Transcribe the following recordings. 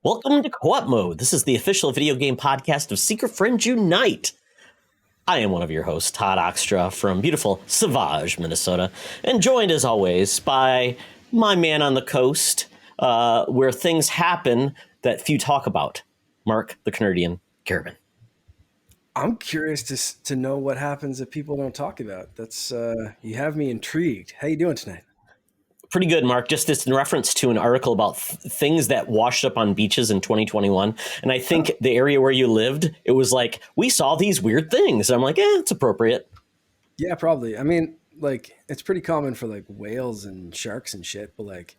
Welcome to Co-op Mode. This is the official video game podcast of Secret Friends Unite. I am one of your hosts, Todd Oxtra from beautiful Savage, Minnesota, and joined as always by my man on the coast, where things happen that few talk about, Mark the Canadian Garabin. I'm curious to know what happens that people don't talk about. That's you have me intrigued. How you doing tonight? Pretty good, Mark. Just this in reference to an article about things that washed up on beaches in 2021. And I think the area where you lived, it was like, we saw these weird things. I'm like, it's appropriate. Yeah, probably. I mean, like, it's pretty common for like whales and sharks and shit, but like,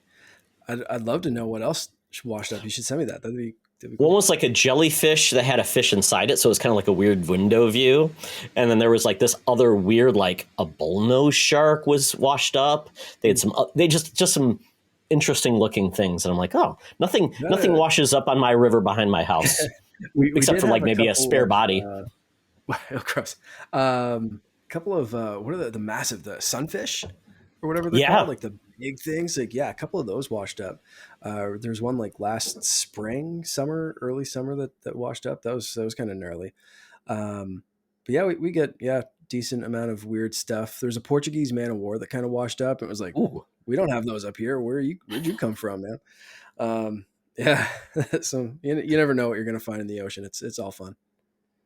I'd love to know what else washed up. You should send me that. That'd be cool. Almost like a jellyfish that had a fish inside it. So it was kind of like a weird window view. And then there was like this other weird, like a bullnose shark was washed up. They had just some interesting looking things. And I'm like, nothing washes up on my river behind my house. Except for like maybe a spare body. Gross. Couple of, what are the massive, the sunfish or whatever they're called? Like the big things. Like, yeah, a couple of those washed up. There's one like last early summer that washed up. That was kind of gnarly. But yeah, we get decent amount of weird stuff. There's a Portuguese man of war that kind of washed up. It was like, ooh, we don't have those up here. Where'd you come from, man? Yeah. So you never know what you're gonna find in the ocean. It's all fun.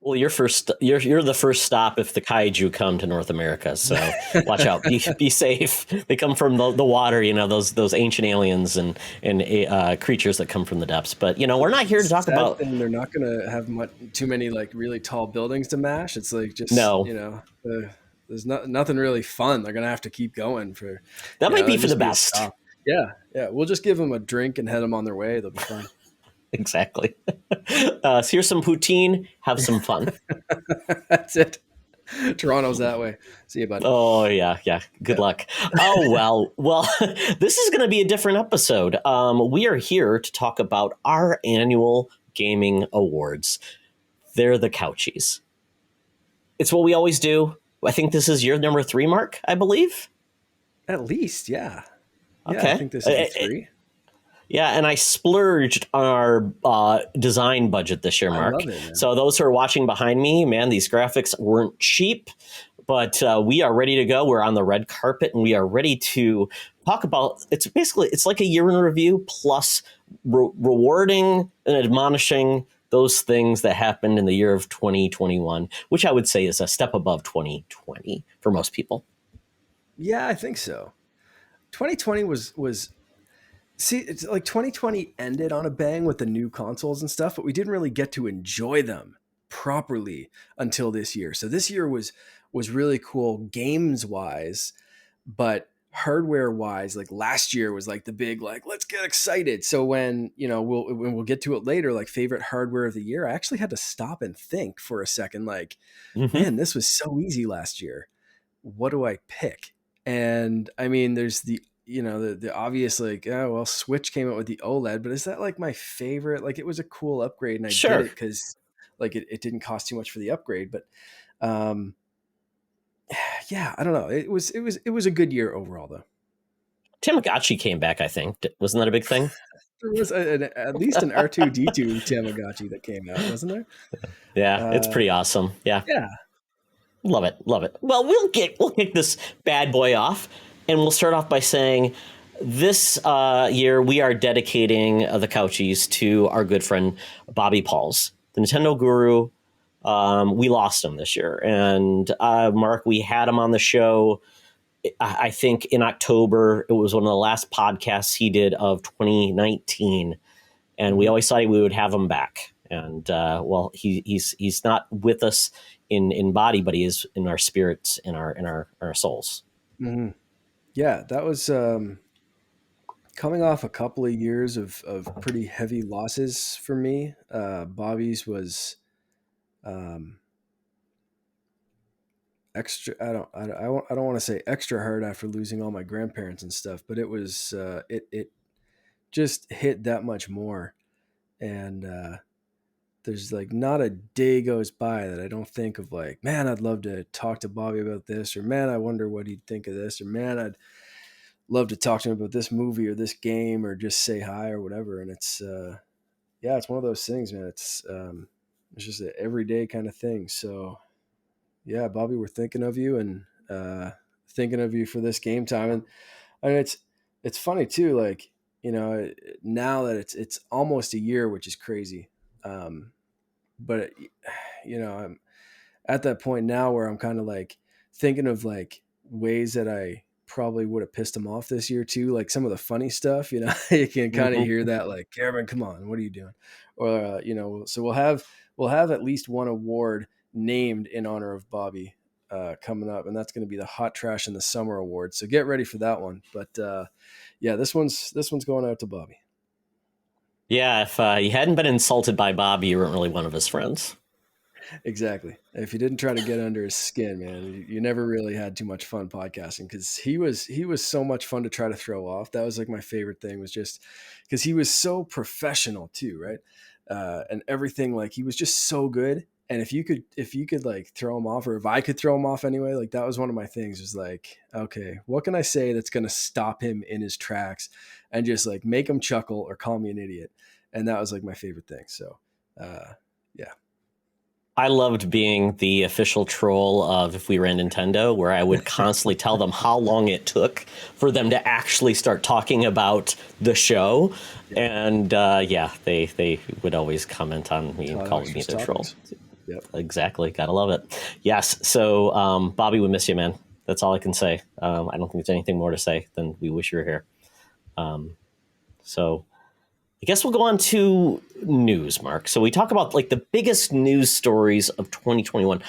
Well, you're the first stop if the kaiju come to North America. So watch out, be safe. They come from the water, those ancient aliens and creatures that come from the depths. But we're not here to talk about. And they're not going to have too many like really tall buildings to mash. It's like just there's nothing really fun. They're going to have to keep going for. That might be for the best. Yeah. We'll just give them a drink and head them on their way. They'll be fine. Exactly. So here's some poutine. Have some fun. That's it. Toronto's that way. See you, buddy. Oh, yeah. Good luck. Oh, well, this is going to be a different episode. We are here to talk about our annual gaming awards. They're the Couchies. It's what we always do. I think this is year number 3, Mark, I believe. At least, yeah. Okay. I think this is 3. Yeah, and I splurged on our design budget this year, Mark. I love it, so those who are watching behind me, man, these graphics weren't cheap, but we are ready to go. We're on the red carpet, and we are ready to talk about. It's like a year in review plus rewarding and admonishing those things that happened in the year of 2021, which I would say is a step above 2020 for most people. Yeah, I think so. 2020 was. See, it's like 2020 ended on a bang with the new consoles and stuff, but we didn't really get to enjoy them properly until this year. So this year was really cool games wise, but hardware wise, like last year was like the big, like, let's get excited. So when we'll get to it later, like favorite hardware of the year, I actually had to stop and think for a second, like, man, this was so easy last year. What do I pick? And I mean, there's the obvious, like, Switch came out with the OLED, but is that like my favorite? Like, it was a cool upgrade, and I did it because like it didn't cost too much for the upgrade. But yeah, I don't know. It was a good year overall, though. Tamagotchi came back, I think. Wasn't that a big thing? There was at least an R2-D2 Tamagotchi that came out, wasn't there? Yeah, it's pretty awesome. Yeah. Love it. Well, we'll kick this bad boy off. And we'll start off by saying this year we are dedicating the Couchies to our good friend Bobby Pauls, the Nintendo guru. We lost him this year. And Mark, we had him on the show, I think in October. It was one of the last podcasts he did of 2019. And we always thought we would have him back. And he's not with us in body, but he is in our spirits, in our souls. Mm-hmm. Yeah, that was coming off a couple of years of pretty heavy losses for me. Bobby's was extra. I don't want to say extra hard after losing all my grandparents and stuff, but it was it just hit that much more. And there's like not a day goes by that I don't think of like, man, I'd love to talk to Bobby about this, or man, I wonder what he'd think of this, or man, I'd love to talk to him about this movie or this game, or just say hi or whatever. And it's yeah, it's one of those things, man. It's just an everyday kind of thing. So yeah, Bobby, we're thinking of you and thinking of you for this game time. And I mean, it's funny too. Like, you know, now that it's almost a year, which is crazy. But you know, I'm at that point now where I'm kind of like thinking of like ways that I probably would have pissed him off this year too. Like some of the funny stuff, you know, you can kind of hear that like, Cameron, come on, what are you doing? Or, you know, so we'll have at least one award named in honor of Bobby coming up. And that's going to be the Hot Trash in the Summer Award. So get ready for that one. But yeah, this one's going out to Bobby. Yeah, if you hadn't been insulted by Bobby, you weren't really one of his friends. Exactly. If you didn't try to get under his skin, man, you never really had too much fun podcasting, because he was so much fun to try to throw off. That was like my favorite thing, was just because he was so professional too, right? And everything, like he was just so good. And if you could like throw him off, or if I could throw him off anyway, like that was one of my things, was like, okay, what can I say that's going to stop him in his tracks and just like make him chuckle or call me an idiot? And that was like my favorite thing. So, yeah. I loved being the official troll of If We Ran Nintendo, where I would constantly tell them how long it took for them to actually start talking about the show. And yeah, they would always comment on me and call me the troll. Yep. Exactly. Gotta love it. Yes. So, Bobby, we miss you, man. That's all I can say. I don't think there's anything more to say than we wish you were here. So I guess we'll go on to news, Mark. So we talk about like the biggest news stories of 2021.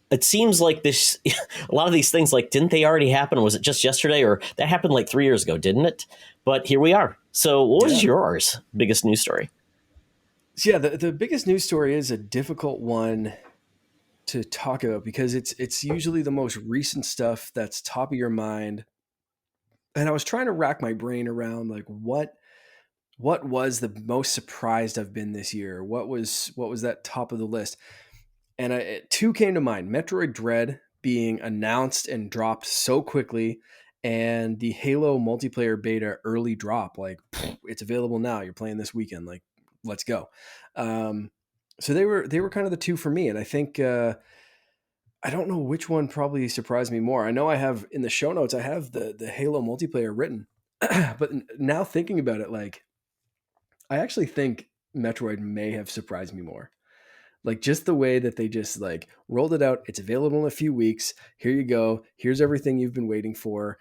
It seems like this, a lot of these things, like, didn't they already happen? Was it just yesterday, or that happened like 3 years ago, didn't it? But here we are. So what was yours biggest news story? Yeah, the biggest news story is a difficult one to talk about, because it's usually the most recent stuff that's top of your mind. And I was trying to rack my brain around like what was the most surprised I've been this year? What was that top of the list? And two came to mind: Metroid Dread being announced and dropped so quickly, and the Halo multiplayer beta early drop. Like, it's available now. You're playing this weekend. Like, let's go. So they were kind of the two for me, and I think I don't know which one probably surprised me more. I know I have in the show notes, I have the Halo multiplayer written, but now thinking about it, like, I actually think Metroid may have surprised me more. Like, just the way that they just like rolled it out. It's available in a few weeks. Here you go. Here's everything you've been waiting for.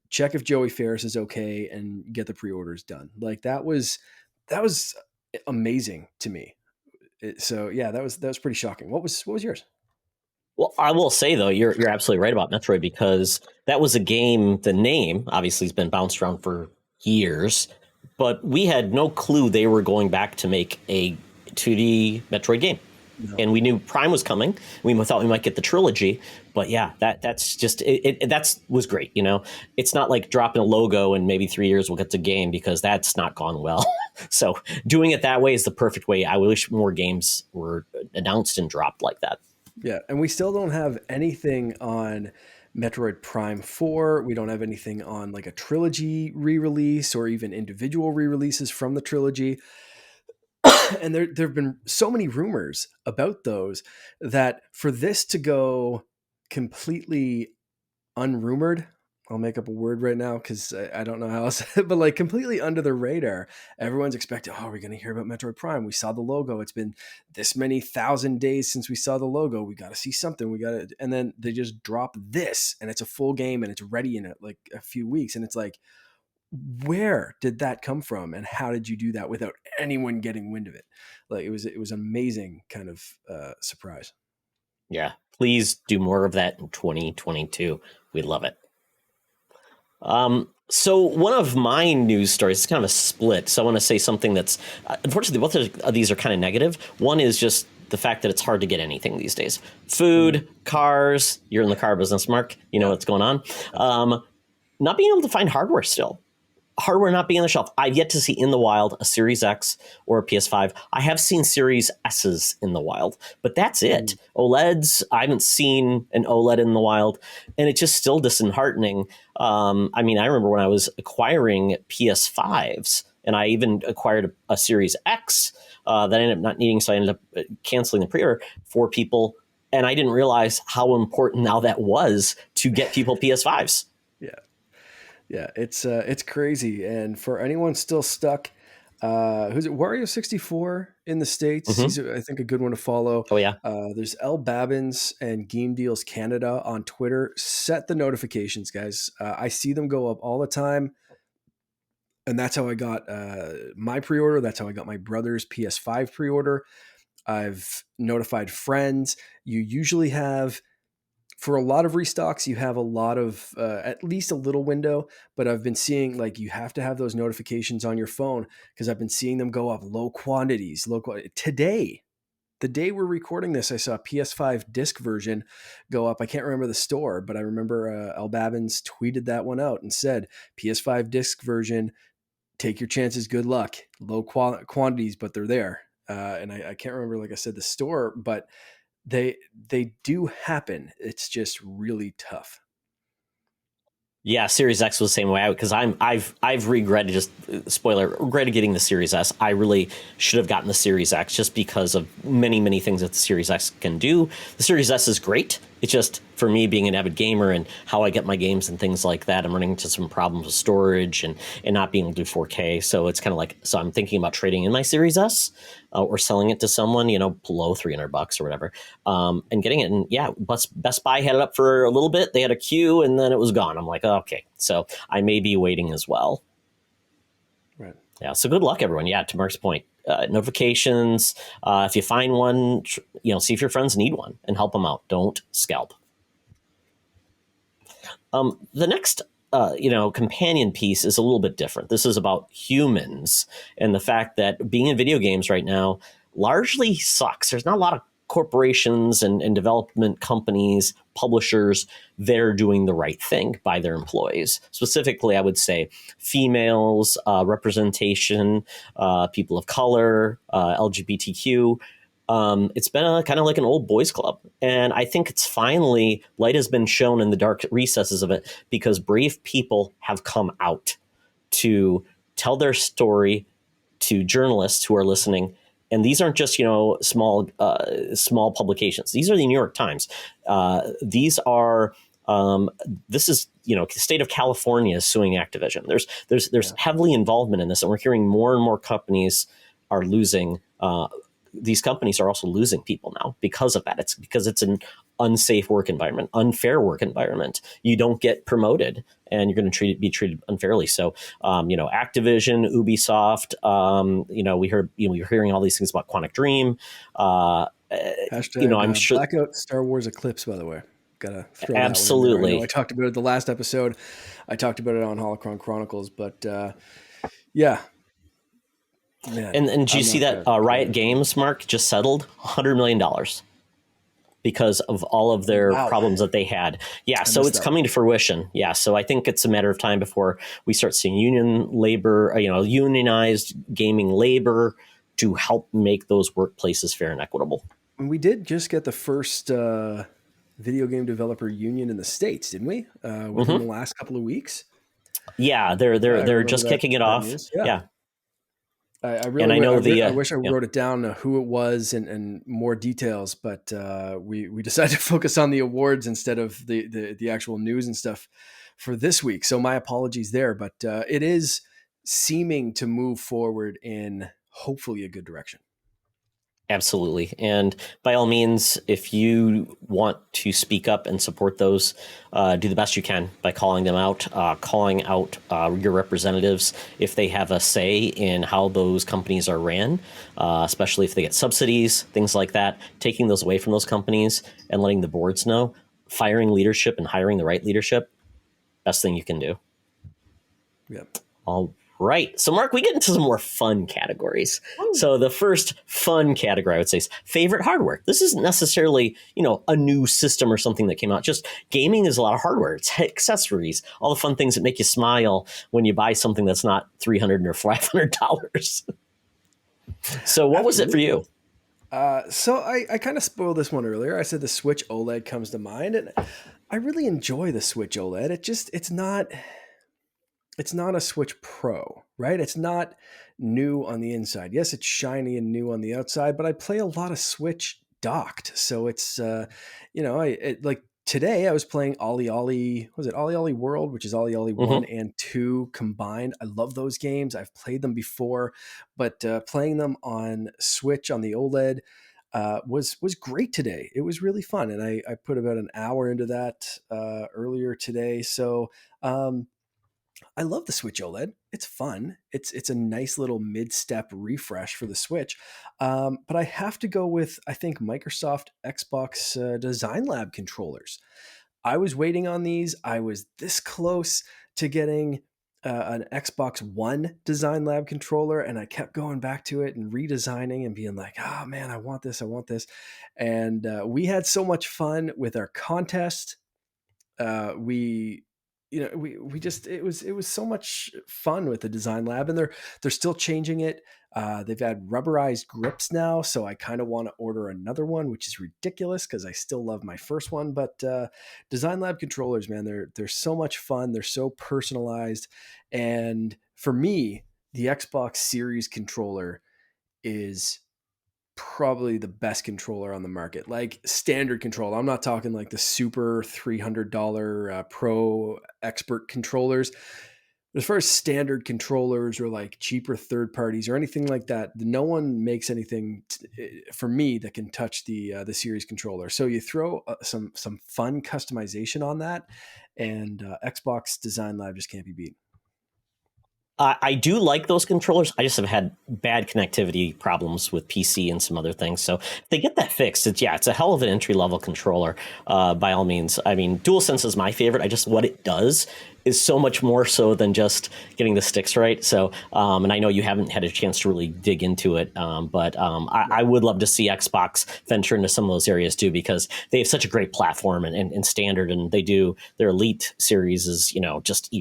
Check if Joey Ferris is okay and get the pre-orders done. Like, that was amazing to me. So yeah, that was pretty shocking. What was yours? Well, I will say, though, you're absolutely right about Metroid, because that was a game, the name obviously has been bounced around for years, but we had no clue they were going back to make a 2D Metroid game. No. And we knew Prime was coming. We thought we might get the trilogy, but yeah, that's just that was great. You know, it's not like dropping a logo and maybe 3 years we'll get the game, because that's not gone well. So doing it that way is the perfect way. I wish more games were announced and dropped like that. Yeah, and we still don't have anything on Metroid Prime 4. We don't have anything on like a trilogy re-release or even individual re-releases from the trilogy. And there have been so many rumors about those, that for this to go completely unrumored, I'll make up a word right now because I don't know how else, but like completely under the radar, everyone's expecting, oh, we're going to hear about Metroid Prime. We saw the logo. It's been this many 1,000 days since we saw the logo. We got to see something. And then they just drop this, and it's a full game, and it's ready in like a few weeks. And it's like, where did that come from, and how did you do that without anyone getting wind of it? Like, it was amazing kind of surprise. Yeah, please do more of that in 2022. We'd love it. So one of my news stories is kind of a split. So I want to say something that's unfortunately both of these are kind of negative. One is just the fact that it's hard to get anything these days. Food, cars. You're in the car business, Mark. You know what's going on. Not being able to find hardware still. Hardware not being on the shelf. I've yet to see in the wild a Series X or a PS5. I have seen Series S's in the wild, but that's it. OLEDs, I haven't seen an OLED in the wild, and it's just still disheartening. I mean, I remember when I was acquiring PS5s, And I even acquired a Series X that I ended up not needing, so I ended up canceling the pre-order for people. And I didn't realize how important now that was to get people PS5s. Yeah, it's crazy. And for anyone still stuck, who's it? Wario64 in the States. Mm-hmm. He's, I think, a good one to follow. Oh, yeah. There's L Babbins and Game Deals Canada on Twitter. Set the notifications, guys. I see them go up all the time. And that's how I got my pre-order. That's how I got my brother's PS5 pre-order. I've notified friends. You usually have, for a lot of restocks, you have a lot of at least a little window, but I've been seeing like you have to have those notifications on your phone because I've been seeing them go up low quantities. Today, the day we're recording this, I saw PS5 disc version go up. I can't remember the store, but I remember L Babbins tweeted that one out and said PS5 disc version, take your chances, good luck. Low quantities, but they're there. And I can't remember, like I said, the store, but they do happen. It's just really tough. Yeah, Series X was the same way, because I've regretted, just spoiler, regretted getting the Series S. I really should have gotten the Series X just because of many things that the Series X can do. The Series S is great. It's just, for me, being an avid gamer and how I get my games and things like that, I'm running into some problems with storage and not being able to do 4K. So it's kind of like, so I'm thinking about trading in my Series S or selling it to someone, below $300 or whatever, and getting it. And yeah, Best Buy had it up for a little bit. They had a queue and then it was gone. I'm like, oh, okay. So I may be waiting as well. Right. Yeah. So good luck, everyone. Yeah. To Mark's point, notifications. If you find one, see if your friends need one and help them out. Don't scalp. The next, companion piece is a little bit different. This is about humans and the fact that being in video games right now largely sucks. There's not a lot of corporations and development companies, publishers, they're doing the right thing by their employees. Specifically, I would say females, representation, people of color, LGBTQ. It's been kind of like an old boys club. And I think it's finally, light has been shown in the dark recesses of it because brave people have come out to tell their story to journalists who are listening. And these aren't just, small publications. These are the New York Times. These are, this is, the state of California is suing Activision. There's heavily involvement in this, and we're hearing more and more companies are losing. These companies are also losing people now because of that. It's because it's an unsafe work environment, unfair work environment. You don't get promoted, and you're going to be treated unfairly. So, Activision, Ubisoft. We're hearing all these things about Quantic Dream. Hashtag, I'm sure Blackout Star Wars Eclipse. By the way, gotta throw absolutely. That one in there. I talked about it the last episode. I talked about it on Holocron Chronicles, but yeah. Man, and did you see that Riot Games, Mark, just settled $100 million because of all of their problems that they had? Yeah, so it's coming to fruition. Yeah, so I think it's a matter of time before we start seeing union labor, unionized gaming labor to help make those workplaces fair and equitable. And we did just get the first video game developer union in the States, didn't we? Within the last couple of weeks. Yeah, they're just kicking it off. Yeah. I really, I wish I wrote it down who it was and more details, but we decided to focus on the awards instead of the actual news and stuff for this week. So my apologies there, but it is seeming to move forward in hopefully a good direction. Absolutely. And by all means, if you want to speak up and support those, do the best you can by calling them out, calling out your representatives if they have a say in how those companies are ran, especially if they get subsidies, things like that, taking those away from those companies and letting the boards know, firing leadership and hiring the right leadership, best thing you can do. Yep. All right. So, Mark, we get into some more fun categories. Ooh. So the first fun category, I would say, is favorite hardware. This isn't necessarily, a new system or something that came out. Just gaming is a lot of hardware. It's accessories, all the fun things that make you smile when you buy something that's not $300 or $500. So what was it for you? So I kind of spoiled this one earlier. I said the Switch OLED comes to mind, and I really enjoy the Switch OLED. It's not a Switch Pro, right? It's not new on the inside. Yes, it's shiny and new on the outside, but I play a lot of Switch docked. So it's, like today I was playing Ollie Ollie, was it Ollie Ollie World, which is Ollie Ollie 1 Mm-hmm. and 2 combined. I love those games. I've played them before, but playing them on Switch on the OLED was great today. It was really fun, and I put about an hour into that earlier today. So I love the Switch OLED. It's fun. It's a nice little mid-step refresh for the Switch. But I have to go with, I think, Microsoft Xbox Design Lab controllers. I was waiting on these. I was this close to getting an Xbox One Design Lab controller, and I kept going back to it and redesigning and being like, "Oh man, I want this. I want this." And we had so much fun with our contest. We we just it was so much fun with the Design Lab, and they're still changing it. They've had rubberized grips now, so I kind of want to order another one, which is ridiculous because I still love my first one. But Design Lab controllers, man, they're so much fun. They're so personalized, and for me, the Xbox Series controller is probably the best controller on the market, like standard control. I'm not talking like the super $300 pro expert controllers. As far as standard controllers or like cheaper third parties or anything like that, no one makes anything for me that can touch the series controller. So you throw some fun customization on that, and Xbox Design Lab just can't be beat. I do like those controllers. I just have had bad connectivity problems with PC and some other things. So if they get that fixed, it's a hell of an entry level controller. By all means, I mean, DualSense is my favorite. I just what it does is so much more so than just getting the sticks right. So, and I know you haven't had a chance to really dig into it, but I would love to see Xbox venture into some of those areas too, because they have such a great platform and standard, and they do their Elite series is just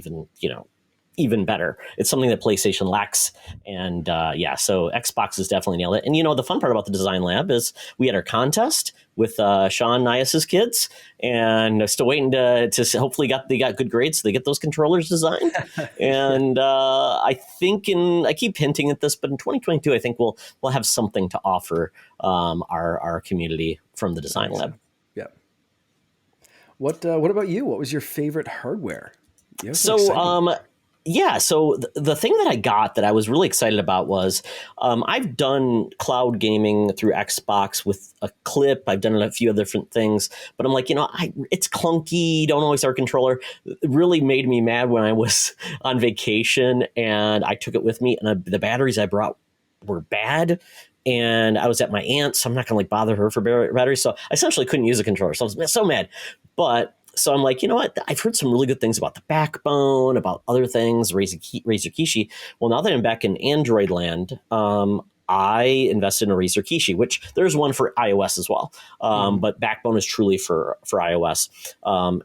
even better. It's something that PlayStation lacks. And so Xbox has definitely nailed it. And the fun part about the Design Lab is we had our contest with Sean Nias's kids, and I'm still waiting to hopefully they got good grades so they get those controllers designed. And I think I keep hinting at this, but in 2022 I think we'll have something to offer our community from the Design Lab. So. Yeah. What about you? What was your favorite hardware? You have some exciting. So the thing that I got that I was really excited about was I've done cloud gaming through Xbox with a clip. I've done a few other different things, but I'm like, it's clunky. Don't always have a controller. It really made me mad when I was on vacation and I took it with me, and the batteries I brought were bad. And I was at my aunt's, so I'm not going to bother her for batteries. So I essentially couldn't use a controller. So I was so mad. But so I'm like, you know what? I've heard some really good things about the backbone, about other things, Razer Kishi. Well, now that I'm back in Android land, I invested in a Razer Kishi, which there's one for iOS as well. But Backbone is truly for iOS.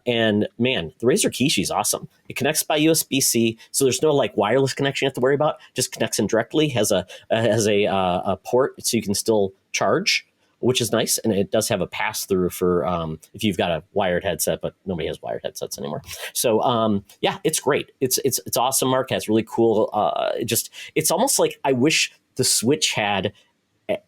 And man, the Razer Kishi is awesome. It connects by USB-C, so there's no wireless connection you have to worry about. Just connects in directly. Has a port, so you can still charge, which is nice. And it does have a pass through for if you've got a wired headset, but nobody has wired headsets anymore. So it's great. It's awesome. Mark has really cool. It's almost like I wish the Switch had,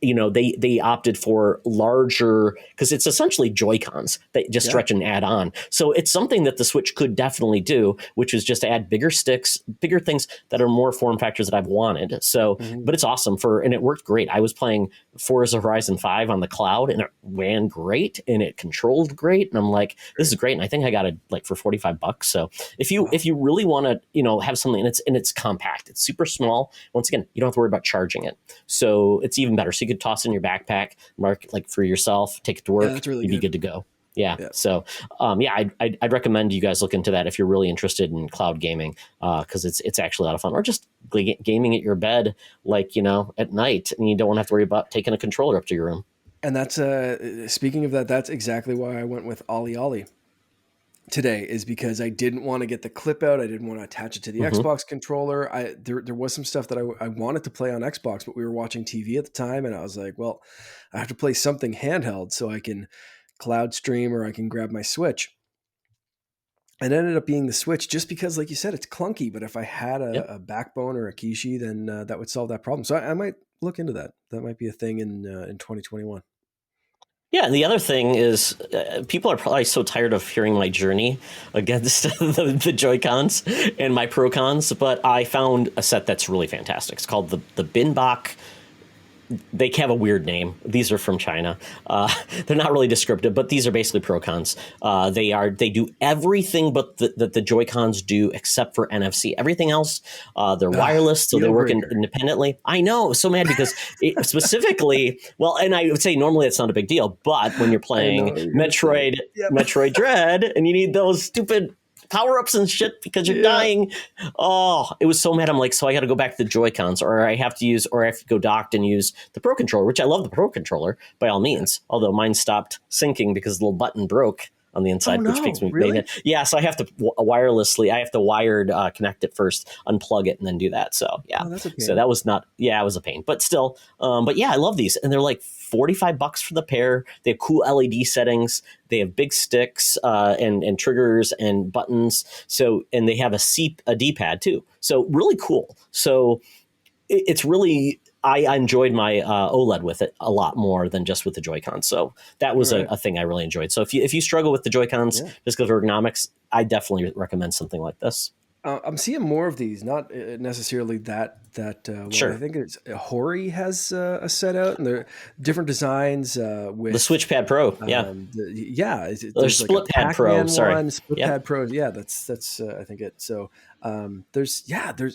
they opted for larger, because it's essentially Joy-Cons that just stretch and add on. So it's something that the Switch could definitely do, which is just add bigger sticks, bigger things that are more form factors that I've wanted. So, but it's awesome and it worked great. I was playing Forza Horizon 5 on the cloud, and it ran great and it controlled great. And I'm like, this is great. And I think I got it for $45. So if you really want to, have something, and it's compact, it's super small. Once again, you don't have to worry about charging it. So it's even better. So you could toss in your backpack, Mark, for yourself, take it to work. That's really you'd be good to go. Yeah. So, I'd recommend you guys look into that if you're really interested in cloud gaming, because it's actually a lot of fun. Or just gaming at your bed, at night, and you don't want to have to worry about taking a controller up to your room. And that's speaking of that, that's exactly why I went with Ollie Ollie today, is because I didn't want to get the clip out. I didn't want to attach it to the Xbox controller. There was some stuff that I wanted to play on Xbox, but we were watching TV at the time, and I was like, well, I have to play something handheld so I can cloud stream or I can grab my Switch. it ended up being the Switch just because, like you said, it's clunky. But if I had Yep. a backbone or a Kishi, then that would solve that problem. So I might look into that. That might be a thing in 2021. Yeah, and the other thing is, people are probably so tired of hearing my journey against the Joy-Cons and my Pro-Cons, but I found a set that's really fantastic. It's called the Binbach. They have a weird name. These are from China. They're not really descriptive, but these are basically Pro-Cons. They do everything but that the Joy-Cons do, except for NFC. Everything else, they're wireless, so they work independently. I know, I was so mad because specifically, well, and I would say normally it's not a big deal, but when you're playing Metroid, Yep. Metroid Dread, and you need those stupid power-ups and shit because you're dying. Oh, it was so mad. I'm like, so I got to go back to the Joy-Cons, or I have to go docked and use the Pro Controller, which I love the Pro Controller by all means. Although mine stopped syncing because the little button broke on the inside, which makes me really? Yeah, so I have to wirelessly. I have to wired connect it first, unplug it, and then do that. So yeah, that's a pain. So that was not. Yeah, it was a pain, but still. But yeah, I love these, and they're like $45 for the pair. They have cool LED settings. They have big sticks and triggers and buttons. So and they have a D-pad too. So really cool. So it's really. I enjoyed my OLED with it a lot more than just with the Joy-Cons. So that was a thing I really enjoyed. So if you struggle with the Joy-Cons just because of ergonomics, I definitely recommend something like this. I'm seeing more of these, not necessarily that Sure. I think it's Hori has a set out, and they're different designs with the Switchpad Pro. Yeah, there's Split like a Pad Pro. one, Split Pad Pro. Yeah, that's I think it. So there's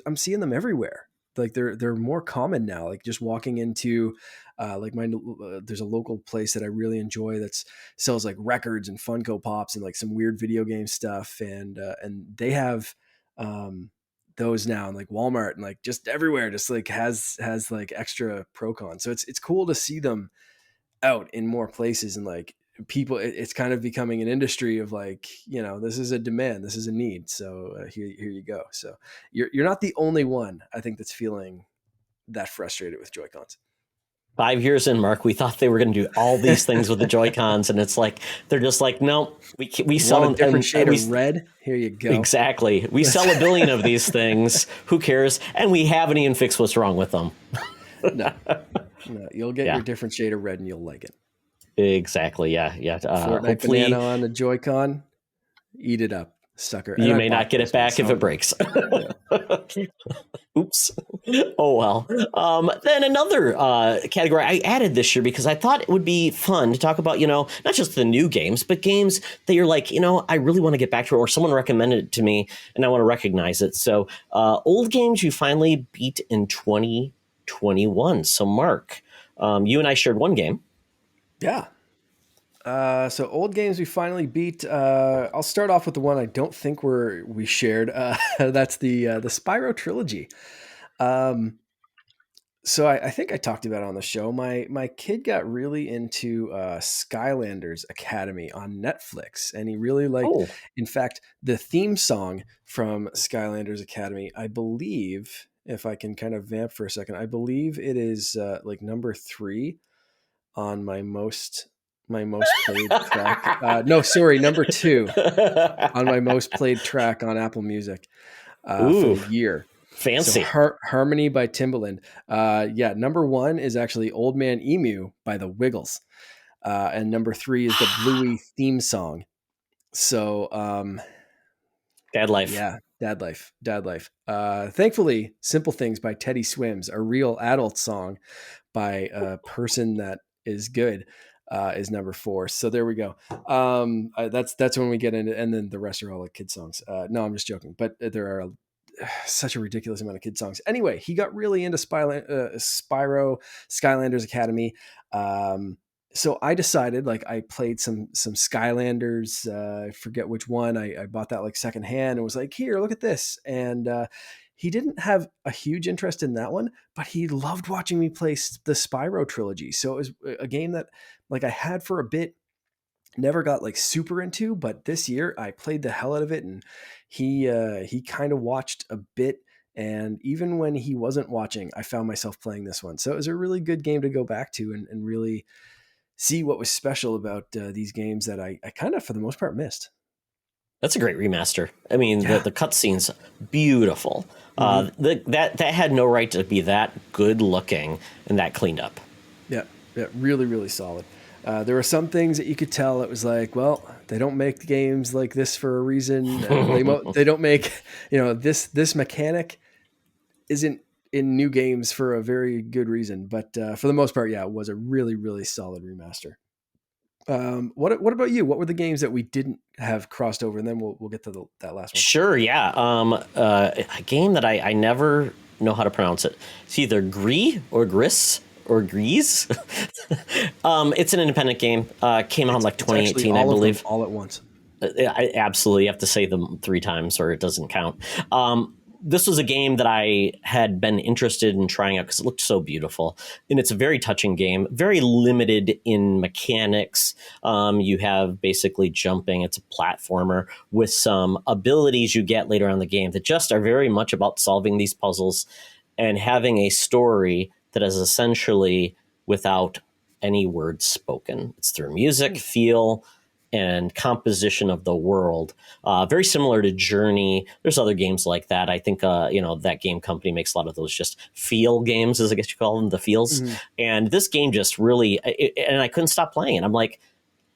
I'm seeing them everywhere. Like they're more common now. Like just walking into there's a local place that I really enjoy that's sells like records and Funko Pops and like some weird video game stuff, and they have those now, and like Walmart and like just everywhere, just like has like extra Procon. So it's cool to see them out in more places, and like people, it's kind of becoming an industry of like, this is a demand, this is a need. So here you go. So you're not the only one, I think, that's feeling that frustrated with Joy-Cons. 5 years in, Mark, we thought they were going to do all these things with the Joy-Cons, and it's like they're just like, no, we sell a different shade of red. Here you go. Exactly. We sell 1 billion of these things. Who cares? And we haven't even fixed what's wrong with them. No, you'll get your different shade of red, and you'll like it. Exactly. Yeah. Fortnite banana on the Joy-Con. Eat it up, sucker. You may not get it back if it breaks. Oops. Oh, well. Then another category I added this year because I thought it would be fun to talk about, not just the new games, but games that you're like, I really want to get back to it, or someone recommended it to me and I want to recognize it. So old games you finally beat in 2021. So Mark, you and I shared one game. Yeah. So old games we finally beat. I'll start off with the one I don't think we shared. That's the Spyro Trilogy. So I think I talked about it on the show. My kid got really into Skylanders Academy on Netflix, and he really liked. Oh. In fact, the theme song from Skylanders Academy, I believe, if I can kind of vamp for a second, I believe it is like number 3 on my most played track. No, sorry, number 2 on my most played track on Apple Music for the year. Fancy. So Harmony by Timbaland. Number 1 is actually Old Man Emu by the Wiggles. And number 3 is the Bluey theme song. So Dad Life. Yeah, Dad Life. Thankfully, Simple Things by Teddy Swims, a real adult song by a person that is good, is number 4. So there we go. That's when we get into, and then the rest are all like kid songs. No, I'm just joking, but there are such a ridiculous amount of kid songs. Anyway, he got really into Spyro Skylanders Academy. So I decided, like, I played some Skylanders. I forget which one. I bought that like secondhand and was like, here, look at this. And he didn't have a huge interest in that one, but he loved watching me play the Spyro Trilogy. So it was a game that like I had for a bit, never got like super into, but this year I played the hell out of it, and he kind of watched a bit. And even when he wasn't watching, I found myself playing this one. So it was a really good game to go back to and really see what was special about these games that I kind of, for the most part, missed. That's a great remaster. I mean, the cutscenes, beautiful. That had no right to be that good looking and that cleaned up. Yeah, really, really solid. There were some things that you could tell it was like, well, they don't make games like this for a reason. They don't make, this mechanic isn't in new games for a very good reason. But for the most part, it was a really, really solid remaster. What about you? What were the games that we didn't have crossed over? And then we'll get to that last one. Sure, yeah. A game that I never know how to pronounce it. It's either Gris or Gris or Gris. It's an independent game. Came out in like 2018, I believe. All at once. I absolutely have to say them 3 times or it doesn't count. This was a game that I had been interested in trying out because it looked so beautiful. And it's a very touching game, very limited in mechanics. You have basically jumping. It's a platformer with some abilities you get later on in the game that just are very much about solving these puzzles and having a story that is essentially without any words spoken. It's through music, feel, and composition of the world. Very similar to Journey. There's other games like that. I think, that game company makes a lot of those just feel games, as I guess you call them, the feels. Mm-hmm. And this game just really, and I couldn't stop playing it. I'm like,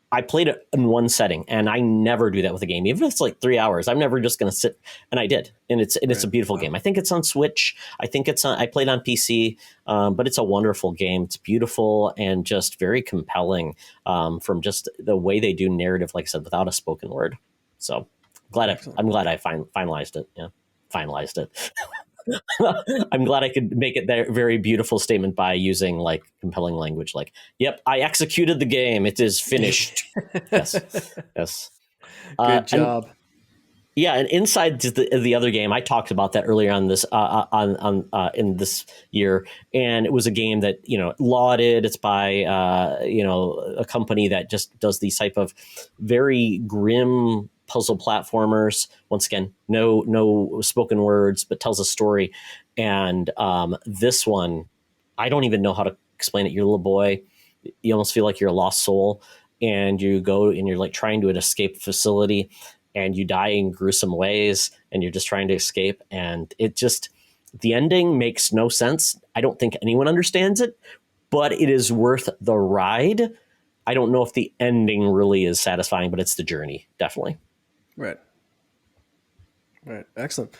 I played it in one setting and I never do that with a game. Even if it's like 3 hours, I'm never just going to sit, and I did. And it's a beautiful game. I think it's on Switch. I played on PC, but it's a wonderful game. It's beautiful and just very compelling from just the way they do narrative, like I said, without a spoken word. So I'm glad I finalized it. Yeah. Finalized it. I'm glad I could make it that very beautiful statement by using like compelling language. Like, yep, I executed the game. It is finished. Yes. Good job. And inside the other game, I talked about that earlier on this in this year, and it was a game that lauded. It's by a company that just does these type of very grim puzzle platformers. Once again, no spoken words, but tells a story. And this one, I don't even know how to explain it. You're a little boy. You almost feel like you're a lost soul, and you go and you're like trying to escape facility, and you die in gruesome ways, and you're just trying to escape. And the ending makes no sense. I don't think anyone understands it, but it is worth the ride. I don't know if the ending really is satisfying, but it's the journey, definitely. Right. Excellent.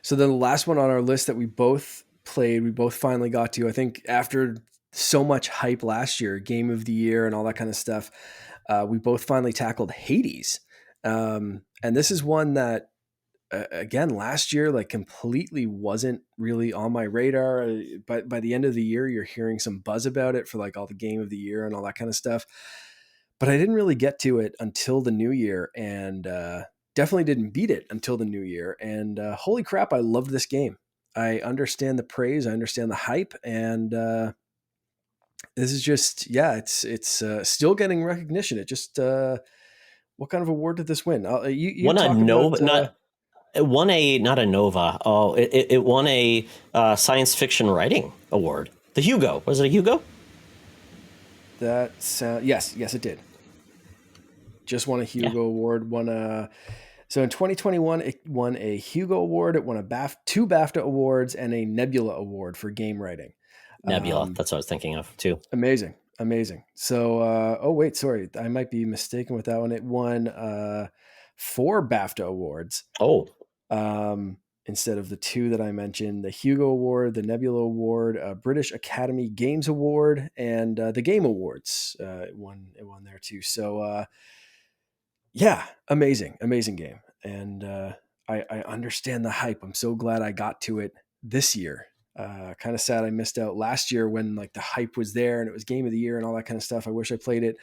So then the last one on our list that we both played, we both finally got to, I think after so much hype last year, Game of the Year and all that kind of stuff, we both finally tackled Hades. And this is one that, again, last year, like completely wasn't really on my radar. But by the end of the year, you're hearing some buzz about it for like all the Game of the Year and all that kind of stuff. But I didn't really get to it until the new year, and definitely didn't beat it until the new year. And holy crap, I loved this game. I understand the praise. I understand the hype. And this is just, it's still getting recognition. It just, what kind of award did this win? You won a Nova, it won not a Nova. Oh, it won a science fiction writing award. The Hugo. Was it a Hugo? Yes, it did. Just won a Hugo Award. So in 2021, it won a Hugo Award. It won two BAFTA Awards and a Nebula Award for game writing. Nebula, that's what I was thinking of too. Amazing. So, sorry, I might be mistaken with that one. It won 4 BAFTA Awards. Oh. Instead of the 2 that I mentioned, the Hugo Award, the Nebula Award, British Academy Games Award, and the Game Awards. It won there too. So, amazing game. And I understand the hype. I'm so glad I got to it this year. Kind of sad I missed out last year when like the hype was there and it was Game of the Year and all that kind of stuff. I wish I played it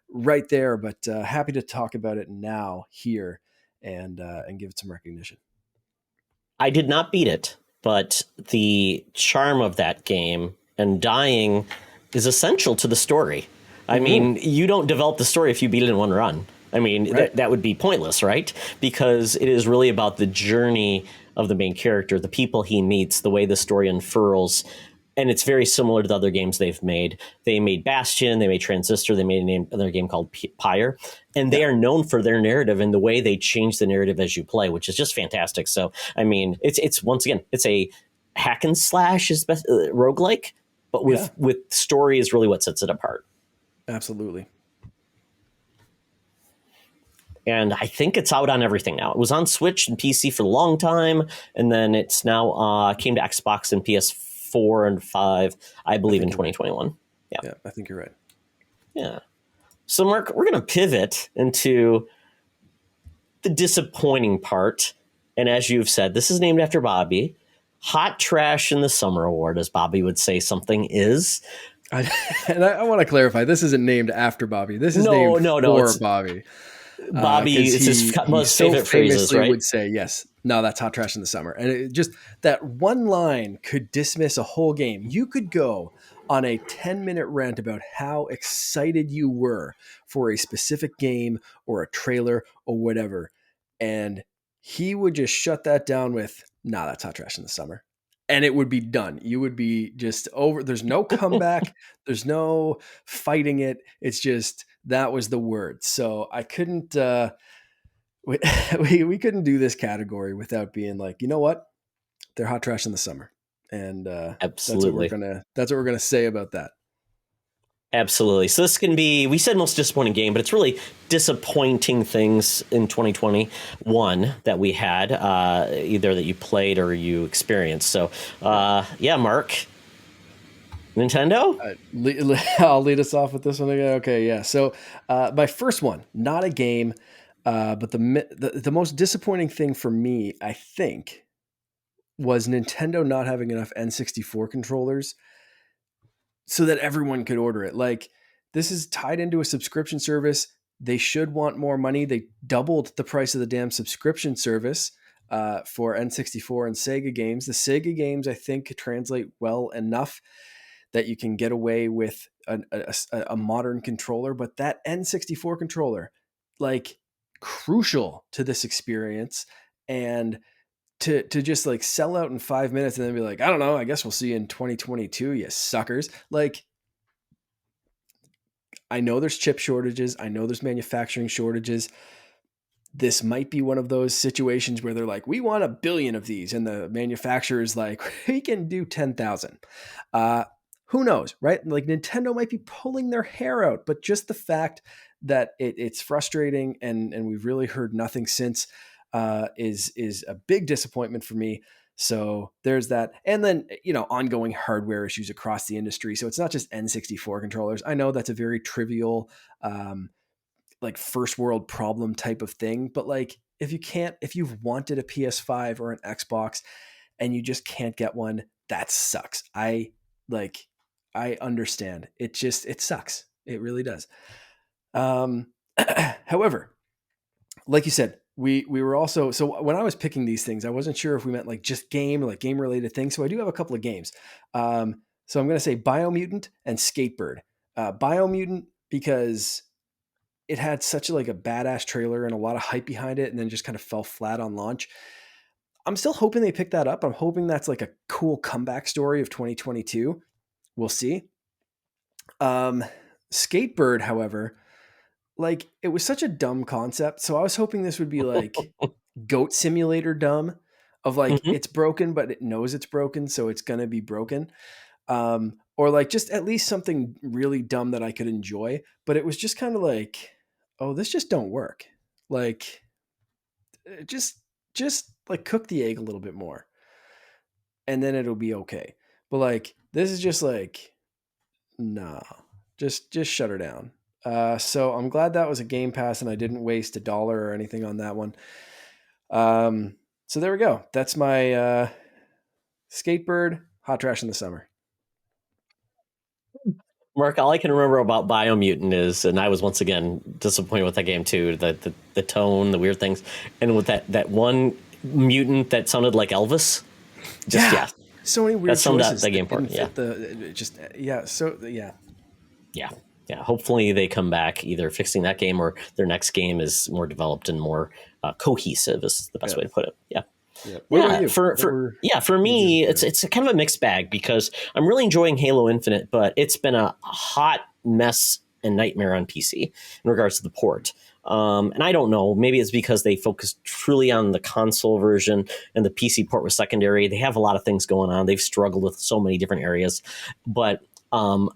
right there, but happy to talk about it now here and give it some recognition. I did not beat it, but the charm of that game and dying is essential to the story. I mean, you don't develop the story if you beat it in one run. I mean, that would be pointless, right? Because it is really about the journey of the main character, the people he meets, the way the story unfurls. and it's very similar to the other games they've made. They made Bastion, they made Transistor, they made another game called Pyre, and they are known for their narrative and the way they change the narrative as you play, which is just fantastic. So, I mean, it's once again, it's a hack and slash is best roguelike, but with story is really what sets it apart. Absolutely. And I think it's out on everything now. It was on Switch and PC for a long time, and then it's now came to Xbox and PS4 and 5, I believe, in 2021. Right. Yeah, I think you're right. Yeah. So, Mark, we're going to pivot into the disappointing part. And as you've said, this is named after Bobby. Hot Trash in the Summer Award, as Bobby would say something is. I want to clarify, this isn't named after Bobby. This is named for Bobby. Bobby is his most favorite phrases, right? Would say, yes, no, that's hot trash in the summer. And it just that one line could dismiss a whole game. You could go on a 10-minute rant about how excited you were for a specific game or a trailer or whatever. And he would just shut that down with, nah, that's hot trash in the summer. And it would be done. You would be just over. There's no comeback. There's no fighting it. It's just, that was the word. So I couldn't, we couldn't do this category without being like, you know what? They're hot trash in the summer. And absolutely, that's what we're going to say about that. Absolutely. So this can be, we said most disappointing game, but it's really disappointing things in 2021 that we had, either that you played or you experienced. So, Mark, Nintendo? I'll lead us off with this one again. Okay, yeah. So my first one, not a game, but the most disappointing thing for me, I think, was Nintendo not having enough N64 controllers so that everyone could order it. Like, this is tied into a subscription service. They should want more money. They doubled the price of the damn subscription service for N64 and Sega games. The Sega games, I think, translate well enough that you can get away with a modern controller. But that N64 controller, like, crucial to this experience. And to just like sell out in 5 minutes and then be like, I don't know, I guess we'll see you in 2022, you suckers. Like, I know there's chip shortages. I know there's manufacturing shortages. This might be one of those situations where they're like, we want 1 billion of these. And the manufacturer is like, we can do 10,000. Who knows, right? Like, Nintendo might be pulling their hair out, but just the fact that it's frustrating and we've really heard nothing since is a big disappointment for me. So there's that. And then, ongoing hardware issues across the industry. So it's not just N64 controllers. I know that's a very trivial, like, first world problem type of thing. But like, if you've wanted a PS5 or an Xbox and you just can't get one, that sucks. I understand. It sucks. It really does. However, like you said, we were also, so when I was picking these things, I wasn't sure if we meant like just game or like game related things. So I do have a couple of games. So I'm going to say Biomutant and Skatebird. Biomutant, because it had such a badass trailer and a lot of hype behind it, and then just kind of fell flat on launch. I'm still hoping they pick that up. I'm hoping that's like a cool comeback story of 2022. We'll see. Skatebird, however, like, it was such a dumb concept. So I was hoping this would be like Goat Simulator dumb, of like, it's broken, but it knows it's broken, so it's going to be broken. Or like just at least something really dumb that I could enjoy. But it was just kind of like, oh, this just don't work. Like, just like cook the egg a little bit more and then it'll be okay. But like, this is just like, nah, just shut her down. So I'm glad that was a Game Pass and I didn't waste $1 or anything on that one. So there we go. That's my Skatebird, hot trash in the summer. Mark, all I can remember about Biomutant is, and I was once again disappointed with that game too, the tone, the weird things, and with that one mutant that sounded like Elvis. So many weird choices. That game part. Yeah. Hopefully they come back either fixing that game or their next game is more developed and more cohesive is the best way to put it. Yeah. Yeah. What about Yeah, you? for me, it's a kind of a mixed bag because I'm really enjoying Halo Infinite, but it's been a hot mess and nightmare on PC in regards to the port. And I don't know, maybe it's because they focused truly on the console version and the PC port was secondary. They have a lot of things going on. They've struggled with so many different areas, but I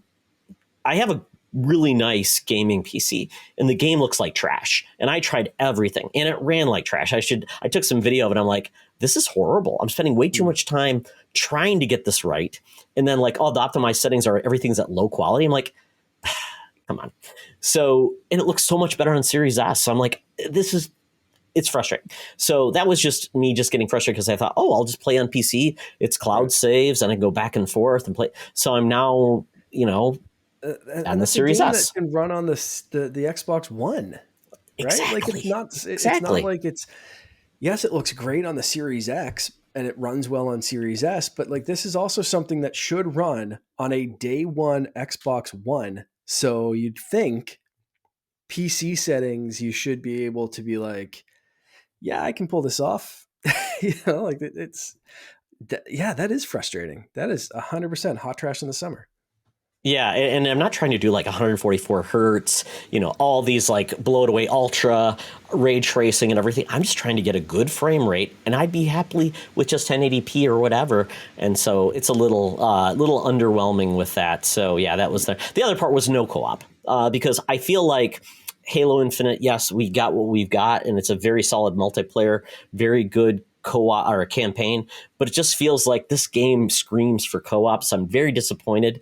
have a really nice gaming PC and the game looks like trash. And I tried everything and it ran like trash. I took some video of it. I'm like, this is horrible. I'm spending way too much time trying to get this right. And then like all the optimized settings are everything's at low quality. I'm like, come on. So, and it looks so much better on Series S. So I'm like, it's frustrating. So that was just me just getting frustrated because I thought, oh, I'll just play on PC. It's cloud saves and I can go back and forth and play. So I'm now, on the Series S. That can run on the Xbox One, right? Exactly. Like it's not like it's. Yes, it looks great on the Series X and it runs well on Series S, but like this is also something that should run on a day one Xbox One. So you'd think PC settings, you should be able to be like, yeah, I can pull this off. Like that is frustrating. That is 100% hot trash in the summer. Yeah, and I'm not trying to do like 144 hertz, all these like blow it away ultra ray tracing and everything. I'm just trying to get a good frame rate, and I'd be happily with just 1080p or whatever. And so it's a little underwhelming with that. So yeah, that was the other part was no co-op because I feel like Halo Infinite. Yes, we got what we've got, and it's a very solid multiplayer, very good co-op or campaign. But it just feels like this game screams for co-op. So I'm very disappointed.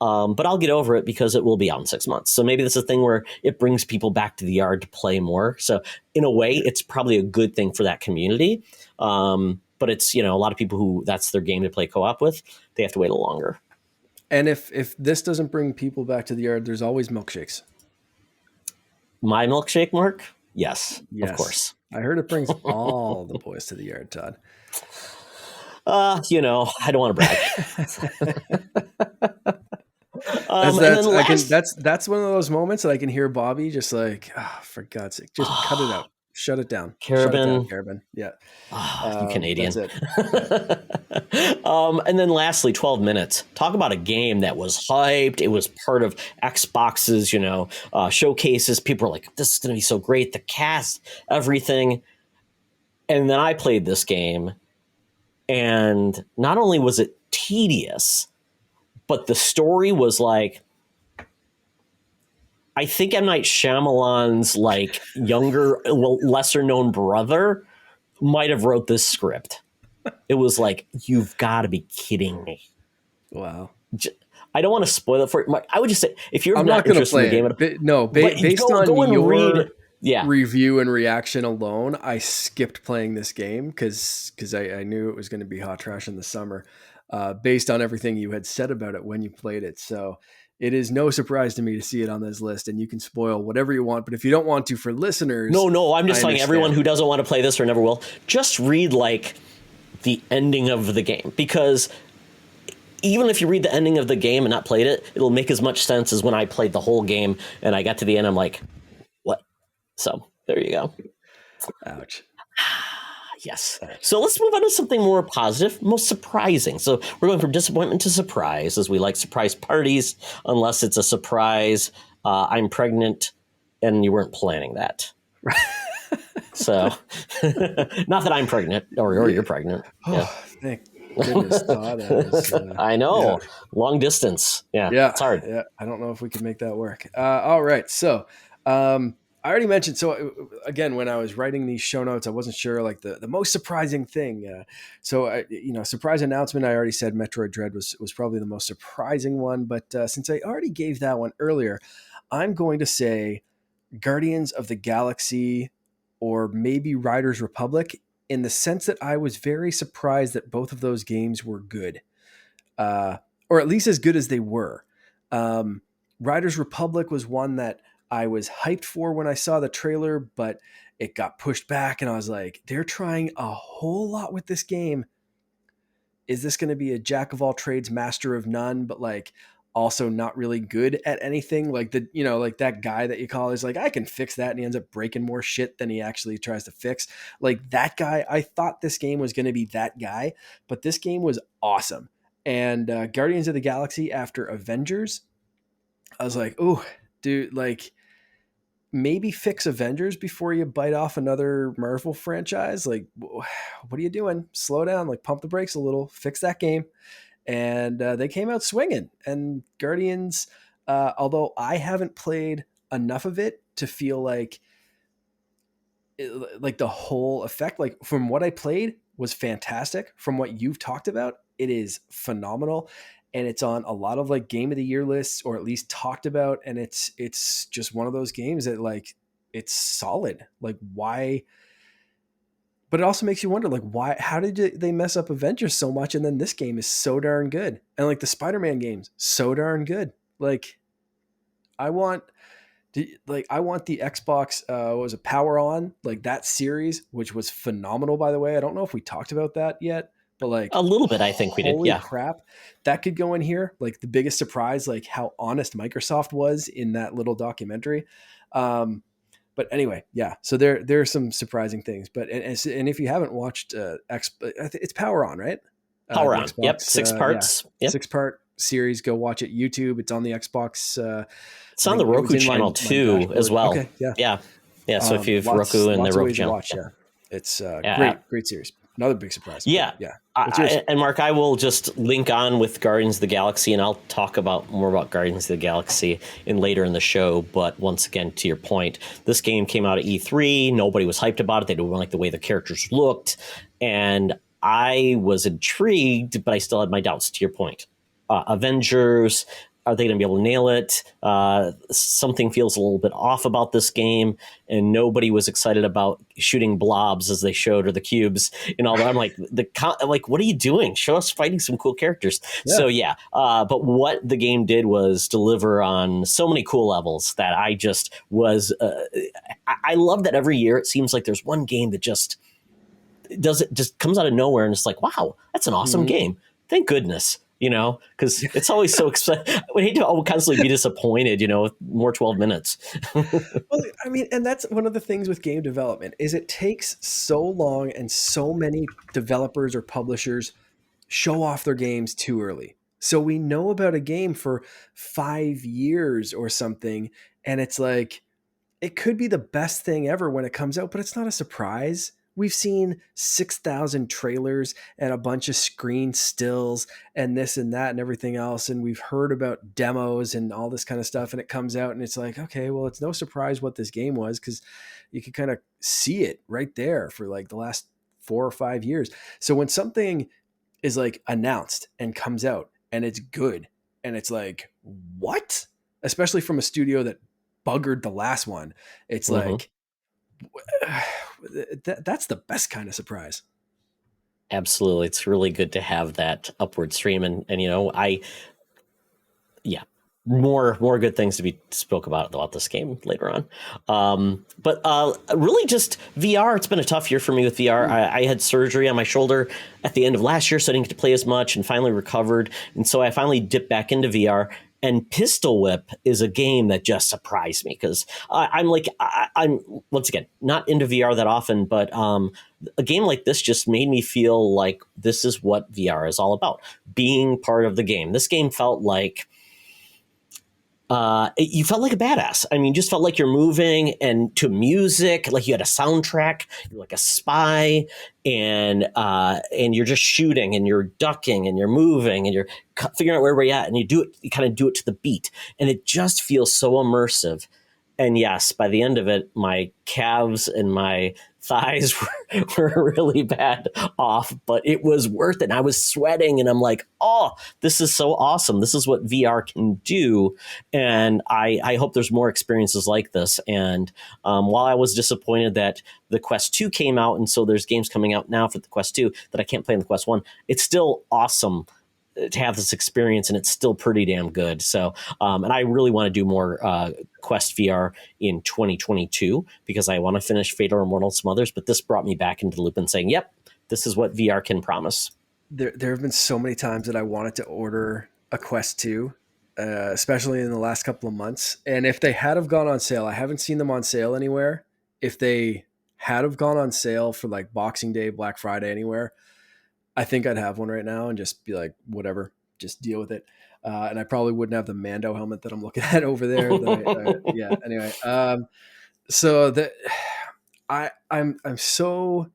But I'll get over it because it will be out in 6 months. So maybe this is a thing where it brings people back to the yard to play more. So in a way, it's probably a good thing for that community. But it's, a lot of people who that's their game to play co-op with. They have to wait a little longer. And if this doesn't bring people back to the yard, there's always milkshakes. My milkshake, Mark? Yes, of course. I heard it brings all the boys to the yard, Todd. I don't want to brag. That's one of those moments that I can hear Bobby just like, for God's sake, just cut it out. Shut it down. Carabin. Yeah. You Canadian. That's it. And then lastly, 12 minutes. Talk about a game that was hyped. It was part of Xbox's, showcases. People were like, this is going to be so great. The cast, everything. And then I played this game. And not only was it tedious, but the story was like, I think M. Night Shyamalan's like younger, lesser known brother might have wrote this script. It was like, you've got to be kidding me. Wow. I don't want to spoil it for you. I would just say, if you're not interested in the game, based on your review and reaction alone, I skipped playing this game because I knew it was going to be hot trash in the summer. Based on everything you had said about it when you played it. So it is no surprise to me to see it on this list, and you can spoil whatever you want. But if you don't want to, for listeners... No, I'm just telling everyone who doesn't want to play this or never will, just read like the ending of the game. Because even if you read the ending of the game and not played it, it'll make as much sense as when I played the whole game and I got to the end, I'm like, what? So there you go. Ouch. Yes. So let's move on to something more positive, most surprising. So we're going from disappointment to surprise, as we like surprise parties, unless it's a surprise. I'm pregnant, and you weren't planning that. So, not that I'm pregnant, or you're pregnant. Yeah. Oh, thank goodness, Todd. I know. Yeah. Long distance. Yeah. It's hard. Yeah. I don't know if we can make that work. All right. So, I already mentioned, so again, when I was writing these show notes, I wasn't sure like the most surprising thing. Surprise announcement, I already said Metroid Dread was probably the most surprising one. But since I already gave that one earlier, I'm going to say Guardians of the Galaxy or maybe Riders Republic, in the sense that I was very surprised that both of those games were good, or at least as good as they were. Riders Republic was one that I was hyped for when I saw the trailer, but it got pushed back and I was like, they're trying a whole lot with this game. Is this going to be a jack of all trades, master of none? But like also not really good at anything. Like like that guy that you call is like, I can fix that. And he ends up breaking more shit than he actually tries to fix. Like that guy, I thought this game was going to be that guy, but this game was awesome. And Guardians of the Galaxy after Avengers, I was like, oh, dude, like maybe fix Avengers before you bite off another Marvel franchise. Like, what are you doing? Slow down, like pump the brakes a little, fix that game. And they came out swinging. And Guardians, although I haven't played enough of it to feel like the whole effect, like from what I played was fantastic. From what you've talked about, it is phenomenal. And it's on a lot of like game of the year lists, or at least talked about. And it's just one of those games that like, it's solid. Like why, but it also makes you wonder, like, why, how did they mess up Avengers so much? And then this game is so darn good. And like the Spider-Man games, so darn good. Like I want the Xbox, was a Power On, like that series, which was phenomenal, by the way. I don't know if we talked about that yet, but like a little bit, I think we did. Holy Yeah. crap. That could go in here. Like the biggest surprise, like how honest Microsoft was in that little documentary. But anyway, yeah. So there are some surprising things. But and if you haven't watched it's Power On, right? Power On. Xbox, Yep. 6 parts. Yep. 6-part series. Go watch it. YouTube. It's on the Xbox. It's on the Roku channel too, as well. Okay. Yeah. Yeah. So if you've Roku and the Roku channel, watch, yeah. It's great series. Another big surprise. Yeah. Yeah. And Mark, I will just link on with Guardians of the Galaxy, and I'll talk more about Guardians of the Galaxy later in the show. But once again, to your point, this game came out at E3. Nobody was hyped about it. They didn't like the way the characters looked. And I was intrigued, but I still had my doubts, to your point. Avengers, are they going to be able to nail it? Something feels a little bit off about this game, and nobody was excited about shooting blobs as they showed, or the cubes and all that. I'm like, what are you doing? Show us fighting some cool characters. Yeah. So yeah, but what the game did was deliver on so many cool levels that I just was. I love that every year it seems like there's one game that just comes out of nowhere, and it's like, wow, that's an awesome game. Thank goodness. Because it's always so exciting. We hate to constantly be disappointed, with more 12 minutes. Well, I mean, and that's one of the things with game development is it takes so long, and so many developers or publishers show off their games too early. So we know about a game for 5 years or something, and it's like, it could be the best thing ever when it comes out, but it's not a surprise. We've seen 6,000 trailers and a bunch of screen stills and this and that and everything else. And we've heard about demos and all this kind of stuff. And it comes out and it's like, okay, well, it's no surprise what this game was, because you can kind of see it right there for like the last 4 or 5 years. So when something is like announced and comes out and it's good, and it's like, what? Especially from a studio that buggered the last one. It's like, that's the best kind of surprise. Absolutely. It's really good to have that upward stream. And more good things to be spoke about this game later on. But really just VR, it's been a tough year for me with VR. I had surgery on my shoulder at the end of last year, so I didn't get to play as much, and finally recovered. And so I finally dipped back into VR. And Pistol Whip is a game that just surprised me, because I'm once again not into VR that often, but a game like this just made me feel like this is what VR is all about, being part of the game. This game felt like you felt like a badass. I mean, just felt like you're moving and to music, like you had a soundtrack. You're like a spy, and you're just shooting, and you're ducking, and you're moving, and you're figuring out where we're at, and you kind of do it to the beat, and it just feels so immersive. And yes, by the end of it, my calves and my thighs were really bad off, but it was worth it. And I was sweating, and I'm like, oh, this is so awesome. This is what VR can do. And I hope there's more experiences like this. And while I was disappointed that the Quest 2 came out, and so there's games coming out now for the Quest 2 that I can't play in the Quest 1, it's still awesome to have this experience, and it's still pretty damn good. So, and I really want to do more Quest VR in 2022, because I want to finish Fate or Immortal and some others, but this brought me back into the loop and saying, yep, this is what VR can promise. There have been so many times that I wanted to order a Quest 2, especially in the last couple of months. And if they had have gone on sale, I haven't seen them on sale anywhere. If they had have gone on sale for like Boxing Day, Black Friday, anywhere, I think I'd have one right now and just be like, whatever, just deal with it. And I probably wouldn't have the Mando helmet that I'm looking at over there. Yeah. Anyway, so that I'm so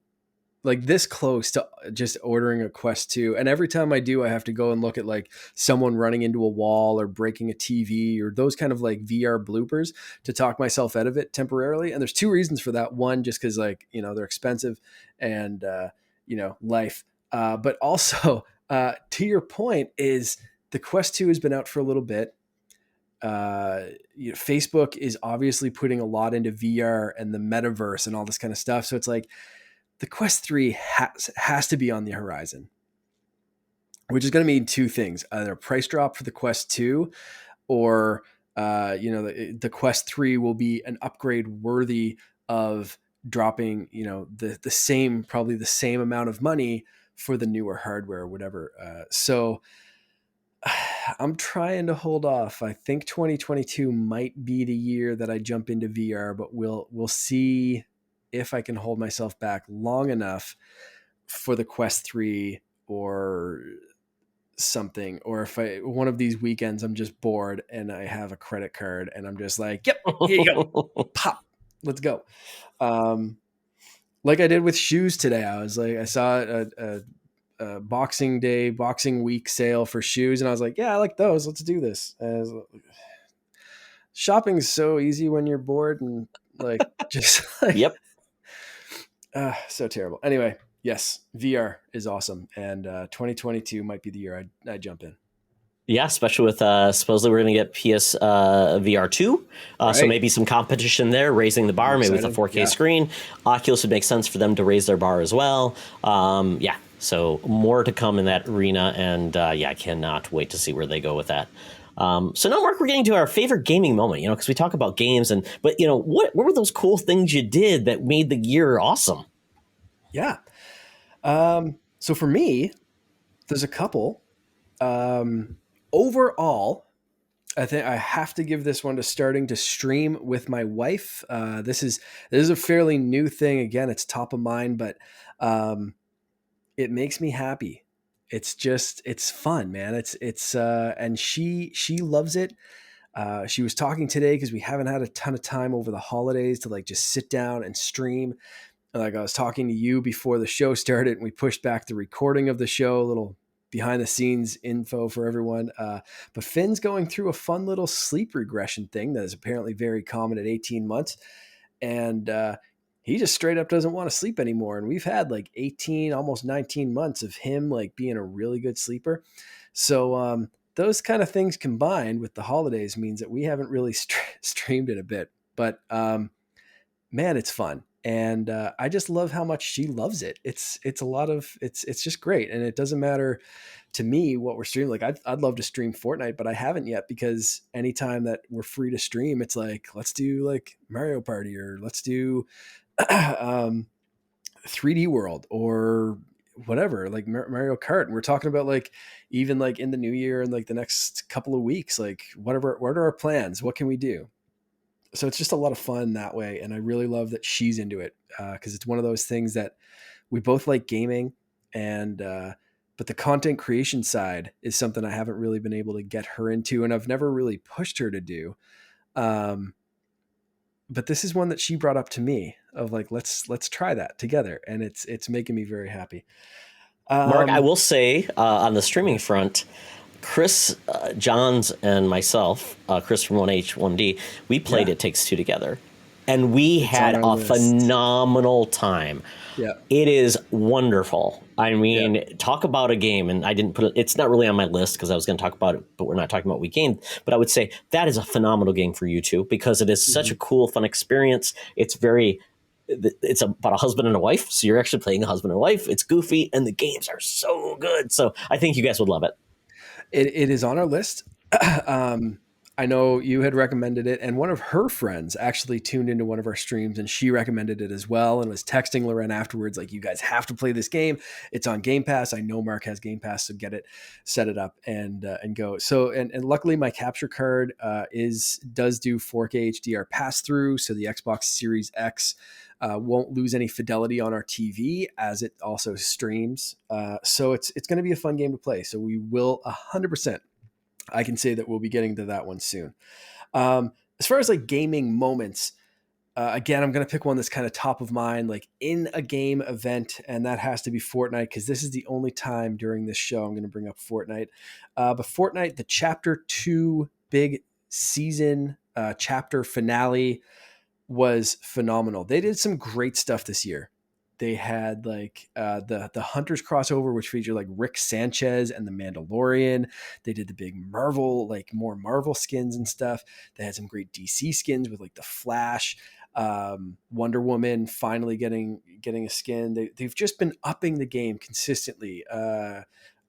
like this close to just ordering a Quest 2. And every time I do, I have to go and look at like someone running into a wall or breaking a TV or those kind of like VR bloopers to talk myself out of it temporarily. And there's two reasons for that. One, just because like, you know, they're expensive and, you know, life. But also, to your point, is the Quest 2 has been out for a little bit. You know, Facebook is obviously putting a lot into VR and the metaverse and all this kind of stuff. So it's like the Quest 3 has to be on the horizon, which is going to mean two things: either a price drop for the Quest 2 or, you know, the Quest 3 will be an upgrade worthy of dropping, you know, probably the same amount of money for the newer hardware or whatever. So I'm trying to hold off. I think 2022 might be the year that I jump into VR, but we'll see if I can hold myself back long enough for the Quest 3 or something, or if one of these weekends I'm just bored and I have a credit card and I'm just like, yep, here you go, pop, let's go. Like I did with shoes today. I was like, I saw a Boxing Day, Boxing Week sale for shoes, and I was like, yeah, I like those. Let's do this. Shopping is so easy when you're bored and like just like, Yep. So terrible. Anyway, yes, VR is awesome, and 2022 might be the year I jump in. Yeah, especially with supposedly we're going to get PS VR 2. Right. So maybe some competition there, raising the bar, maybe with a 4K screen. Oculus would make sense for them to raise their bar as well. Yeah, so more to come in that arena. And yeah, I cannot wait to see where they go with that. So now, Mark, we're getting to our favorite gaming moment, you know, because we talk about games. But, you know, what were those cool things you did that made the year awesome? Yeah. So for me, there's a couple. Overall, I think I have to give this one to starting to stream with my wife. This is a fairly new thing. Again, it's top of mind, but it makes me happy. It's fun, man. And she loves it. She was talking today because we haven't had a ton of time over the holidays to like just sit down and stream. And like I was talking to you before the show started, and we pushed back the recording of the show, a little behind the scenes info for everyone. But Finn's going through a fun little sleep regression thing that is apparently very common at 18 months. And he just straight up doesn't want to sleep anymore. And we've had like 18, almost 19 months of him like being a really good sleeper. So those kind of things combined with the holidays means that we haven't really streamed it a bit. But man, it's fun. And I just love how much she loves it. It's just great. And it doesn't matter to me what we're streaming. Like I'd love to stream Fortnite, but I haven't yet, because anytime that we're free to stream, it's like, let's do like Mario Party, or let's do 3D World, or whatever, like Mario Kart. And we're talking about like, even like in the new year and like the next couple of weeks, like what are our plans? What can we do? So it's just a lot of fun that way. And I really love that she's into it, because it's one of those things that we both like gaming, and but the content creation side is something I haven't really been able to get her into, and I've never really pushed her to do. But this is one that she brought up to me of like, let's try that together. And it's making me very happy. Mark, I will say on the streaming front, Chris, Johns, and myself, Chris from 1H, 1D, we played It Takes Two together, and we had a phenomenal time. Yeah, it is wonderful. I mean, talk about a game, and I didn't put it, it's not really on my list because I was going to talk about it, but we're not talking about we gamed. But I would say that is a phenomenal game for you two, because it is such a cool, fun experience. It's about a husband and a wife, so you're actually playing a husband and wife. It's goofy, and the games are so good. So I think you guys would love it. It is on our list. I know you had recommended it, and one of her friends actually tuned into one of our streams, and she recommended it as well, and was texting Loren afterwards, like, "You guys have to play this game. It's on Game Pass. I know Mark has Game Pass, so get it, set it up, and go." So, and luckily, my capture card does do 4K HDR pass through, so the Xbox Series X won't lose any fidelity on our TV as it also streams. So it's going to be a fun game to play. So we will 100%. I can say that we'll be getting to that one soon. As far as like gaming moments, again, I'm going to pick one that's kind of top of mind, like in a game event, and that has to be Fortnite, because this is the only time during this show I'm going to bring up Fortnite. But Fortnite, the Chapter 2 big season chapter finale was phenomenal. They did some great stuff this year. They had like the Hunters crossover, which featured like Rick Sanchez and the Mandalorian. They did the big Marvel, like more Marvel skins and stuff. They had some great DC skins with like the Flash, Wonder Woman finally getting a skin. They've just been upping the game consistently. A